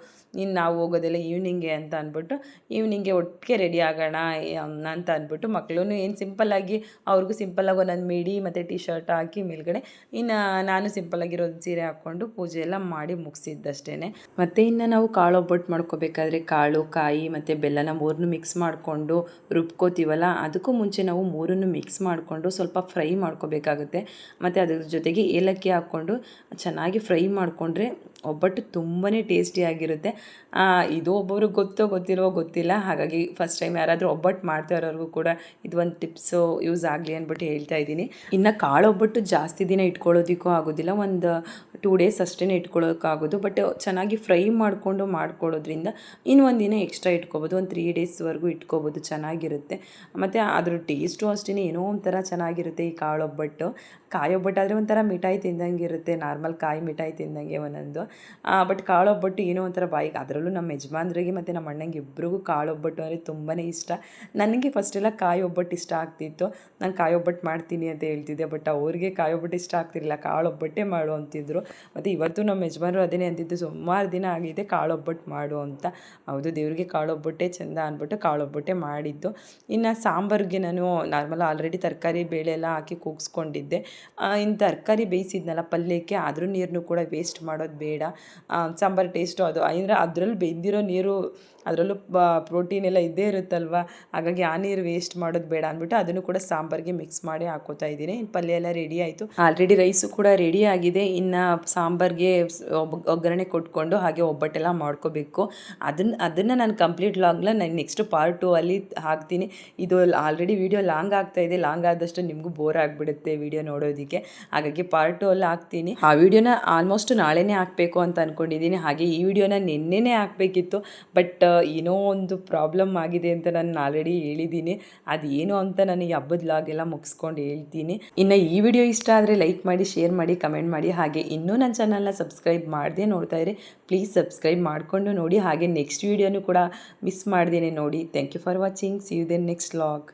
Speaker 1: ಇನ್ನು ನಾವು ಹೋಗೋದೆಲ್ಲ ಈವ್ನಿಂಗೆ ಅಂತ ಅಂದ್ಬಿಟ್ಟು ಈವ್ನಿಂಗೆ ಒಟ್ಟಿಗೆ ರೆಡಿ ಆಗೋಣ ಅಂತ ಅಂದ್ಬಿಟ್ಟು ಮಕ್ಕಳು ಏನು ಸಿಂಪಲ್ಲಾಗಿ ಅವ್ರಿಗೂ ಸಿಂಪಲ್ಲಾಗಿ ಒಂದೊಂದು ಮಿಡಿ ಮತ್ತು ಟಿ ಶರ್ಟ್ ಹಾಕಿ ಮೇಲ್ಗಡೆ, ಇನ್ನು ನಾನು ಸಿಂಪಲ್ಲಾಗಿರೋದು ಸೀರೆ ಹಾಕ್ಕೊಂಡು ಪೂಜೆ ಎಲ್ಲ ಮಾಡಿ ಮುಗಿಸಿದ್ದಷ್ಟೇ. ಮತ್ತು ಇನ್ನು ನಾವು ಕಾಳು ಒಬ್ಬಟ್ಟು ಮಾಡ್ಕೋಬೇಕಾದ್ರೆ ಕಾಳು, ಕಾಯಿ ಮತ್ತು ಬೆಲ್ಲನ ಮೂರನ್ನು ಮಿಕ್ಸ್ ಮಾಡಿಕೊಂಡು ರುಬ್ಕೋತೀವಲ್ಲ, ಅದಕ್ಕೂ ಮುಂಚೆ ನಾವು ಮೂರನ್ನು ಮಿಕ್ಸ್ ಮಾಡಿಕೊಂಡು ಸ್ವಲ್ಪ ಫ್ರೈ ಮಾಡ್ಕೋಬೇಕಾಗುತ್ತೆ. ಮತ್ತು ಅದ್ರ ಜೊತೆಗೆ ಏಲಕ್ಕಿ ಹಾಕ್ಕೊಂಡು ಚೆನ್ನಾಗಿ ಫ್ರೈ ಮಾಡಿಕೊಂಡ್ರೆ ಒಬ್ಬಟ್ಟು ತುಂಬಾ ಟೇಸ್ಟಿಯಾಗಿರುತ್ತೆ. ಇದು ಒಬ್ಬೊಬ್ರಿಗೆ ಗೊತ್ತಿಲ್ವೋ ಗೊತ್ತಿಲ್ಲ. ಹಾಗಾಗಿ ಫಸ್ಟ್ ಟೈಮ್ ಯಾರಾದರೂ ಒಬ್ಬಟ್ಟು ಮಾಡ್ತಾ ಇರೋರಿಗೂ ಕೂಡ ಇದು ಒಂದು ಟಿಪ್ಸು ಯೂಸ್ ಆಗಲಿ ಅಂದ್ಬಿಟ್ಟು ಹೇಳ್ತಾ ಇದ್ದೀನಿ. ಇನ್ನು ಕಾಳು ಒಬ್ಬಟ್ಟು ಜಾಸ್ತಿ ದಿನ ಇಟ್ಕೊಳ್ಳೋದಕ್ಕೂ ಆಗೋದಿಲ್ಲ, ಒಂದು 2 ಡೇಸ್ ಅಷ್ಟೇ ಇಟ್ಕೊಳ್ಳೋಕ್ಕಾಗೋದು. ಬಟ್ ಚೆನ್ನಾಗಿ ಫ್ರೈ ಮಾಡ್ಕೊಳ್ಳೋದ್ರಿಂದ ಇನ್ನು ಒಂದು ದಿನ ಎಕ್ಸ್ಟ್ರಾ ಇಟ್ಕೋಬೋದು, ಒಂದು 3 ಡೇಸ್ವರೆಗೂ ಇಟ್ಕೋಬೋದು, ಚೆನ್ನಾಗಿರುತ್ತೆ. ಮತ್ತು ಅದ್ರ ಟೇಸ್ಟು ಅಷ್ಟೇ ಏನೋ ಒಂಥರ ಚೆನ್ನಾಗಿರುತ್ತೆ ಈ ಕಾಳು ಒಬ್ಬಟ್ಟು. ಕಾಯಿ ಒಬ್ಬಟ್ಟಾದರೆ ಒಂಥರ ಮಿಠಾಯಿ ತಿಂದಂಗೆ ಇರುತ್ತೆ, ನಾರ್ಮಲ್ ಕಾಯಿ ಮಿಠಾಯಿ ತಿಂದಂಗೆ ಒಂದೊಂದು. ಬಟ್ ಕಾಳು ಒಬ್ಬಟ್ಟು ಏನೋ ಒಂಥರ ಬಾಯಿಗೆ, ಅದರಲ್ಲೂ ನಮ್ಮ ಯಜಮಾನ್ರಿಗೆ ಮತ್ತು ನಮ್ಮ ಅಣ್ಣಂಗೆ ಇಬ್ಬರಿಗೂ ಕಾಳು ಒಬ್ಬಟ್ಟು ಅಂದರೆ ತುಂಬಾ ಇಷ್ಟ. ನನಗೆ ಫಸ್ಟೆಲ್ಲ ಕಾಯಿ ಒಬ್ಬಟ್ಟು ಇಷ್ಟ ಆಗ್ತಿತ್ತು, ನಾನು ಕಾಯಿ ಒಬ್ಬಟ್ಟು ಮಾಡ್ತೀನಿ ಅಂತ ಹೇಳ್ತಿದ್ದೆ. ಬಟ್ ಅವ್ರಿಗೆ ಕಾಯಿ ಒಬ್ಬಟ್ಟು ಇಷ್ಟ ಆಗ್ತಿರಲಿಲ್ಲ, ಕಾಳು ಒಬ್ಬಟ್ಟೇ ಮಾಡು ಅಂತಿದ್ರು. ಮತ್ತು ಇವತ್ತು ನಮ್ಮ ಯಜಮಾನರು ಅದನ್ನೇ ಅಂತಿದ್ದು, ಸುಮಾರು ದಿನ ಆಗಿದೆ ಕಾಳು ಒಬ್ಬಟ್ಟು ಮಾಡು ಅಂತ. ಹೌದು, ದೇವ್ರಿಗೆ ಕಾಳು ಒಬ್ಬಟ್ಟೆ ಚೆಂದ ಅಂದ್ಬಿಟ್ಟು ಕಾಳು ಒಬ್ಬಟ್ಟೆ ಮಾಡಿದ್ದು. ಇನ್ನು ಸಾಂಬಾರಿಗೆ ನಾನು ನಾರ್ಮಲ್ ಆಲ್ರೆಡಿ ತರಕಾರಿ ಬೇಳೆ ಎಲ್ಲ ಹಾಕಿ ಕೂಗಿಸ್ಕೊಂಡಿದ್ದೆ. ಇನ್ನು ತರಕಾರಿ ಬೇಯಿಸಿದ್ನಲ್ಲ ಪಲ್ಯಕ್ಕೆ, ಅದ್ರ ನೀರನ್ನು ಕೂಡ ವೇಸ್ಟ್ ಮಾಡೋದು ಬೇಡ. ಸಾಂಬಾರು ಟೇಸ್ಟು ಅದು ಅಂದರೆ ಅದರಲ್ಲಿ ಬೆಂದಿರೋ ನೀರು, ಅದರಲ್ಲೂ ಪ್ರೋಟೀನ್ ಎಲ್ಲ ಇದ್ದೇ ಇರುತ್ತಲ್ವ, ಹಾಗಾಗಿ ಆ ನೀರು ವೇಸ್ಟ್ ಮಾಡೋದು ಬೇಡ ಅಂದ್ಬಿಟ್ಟು ಅದನ್ನು ಕೂಡ ಸಾಂಬಾರಿಗೆ ಮಿಕ್ಸ್ ಮಾಡಿ ಹಾಕೋತಾ ಇದ್ದೀನಿ. ಇನ್ನು ಪಲ್ಯ ಎಲ್ಲ ರೆಡಿ ಆಯಿತು, ಆಲ್ರೆಡಿ ರೈಸು ಕೂಡ ರೆಡಿ ಆಗಿದೆ. ಇನ್ನು ಸಾಂಬಾರಿಗೆ ಒಗ್ಗರಣೆ ಕೊಟ್ಕೊಂಡು ಹಾಗೆ ಒಬ್ಬಟ್ಟೆಲ್ಲ ಮಾಡ್ಕೋಬೇಕು. ಅದನ್ನು ನಾನು ಕಂಪ್ಲೀಟ್ ಲಾಗ್ನ ನಾನು ನೆಕ್ಸ್ಟ್ ಪಾರ್ಟ್ 2 ಅಲ್ಲಿ ಹಾಕ್ತೀನಿ. ಇದು ಆಲ್ರೆಡಿ ವಿಡಿಯೋ ಲಾಂಗ್ ಆಗ್ತಾಯಿದೆ, ಲಾಂಗ್ ಆದಷ್ಟು ನಿಮಗೂ ಬೋರ್ ಆಗಿಬಿಡುತ್ತೆ ವಿಡಿಯೋ ನೋಡೋದಕ್ಕೆ, ಹಾಗಾಗಿ ಪಾರ್ಟ್ 2 ಅಲ್ಲಿ ಹಾಕ್ತೀನಿ. ಆ ವಿಡಿಯೋನ ಆಲ್ಮೋಸ್ಟ್ ನಾಳೆನೇ ಹಾಕಬೇಕು ಅಂತ ಅಂದ್ಕೊಂಡಿದ್ದೀನಿ. ಹಾಗೆ ಈ ವಿಡಿಯೋನ ನಿನ್ನೆನೇ ಹಾಕಬೇಕಿತ್ತು, ಬಟ್ ಏನೋ ಒಂದು ಪ್ರಾಬ್ಲಮ್ ಆಗಿದೆ ಅಂತ ನಾನು ಆಲ್ರೆಡಿ ಹೇಳಿದ್ದೀನಿ. ಅದೇನು ಅಂತ ನನಗೆ ಹಬ್ಬದ ಲಾಗೆಲ್ಲ ಮುಗಿಸ್ಕೊಂಡು ಹೇಳ್ತೀನಿ. ಇನ್ನು ಈ ವಿಡಿಯೋ ಇಷ್ಟ ಆದರೆ ಲೈಕ್ ಮಾಡಿ, ಶೇರ್ ಮಾಡಿ, ಕಮೆಂಟ್ ಮಾಡಿ. ಹಾಗೆ ಇನ್ನೂ ನನ್ನ ಚಾನಲ್ನ ಸಬ್ಸ್ಕ್ರೈಬ್ ಮಾಡದೆ ನೋಡ್ತಾ ಇರಿ, ಪ್ಲೀಸ್ ಸಬ್ಸ್ಕ್ರೈಬ್ ಮಾಡಿಕೊಂಡು ನೋಡಿ. ಹಾಗೆ ನೆಕ್ಸ್ಟ್ ವಿಡಿಯೋನು ಕೂಡ ಮಿಸ್ ಮಾಡ್ದೇನೆ ನೋಡಿ. Thank you for watching. See you then next vlog.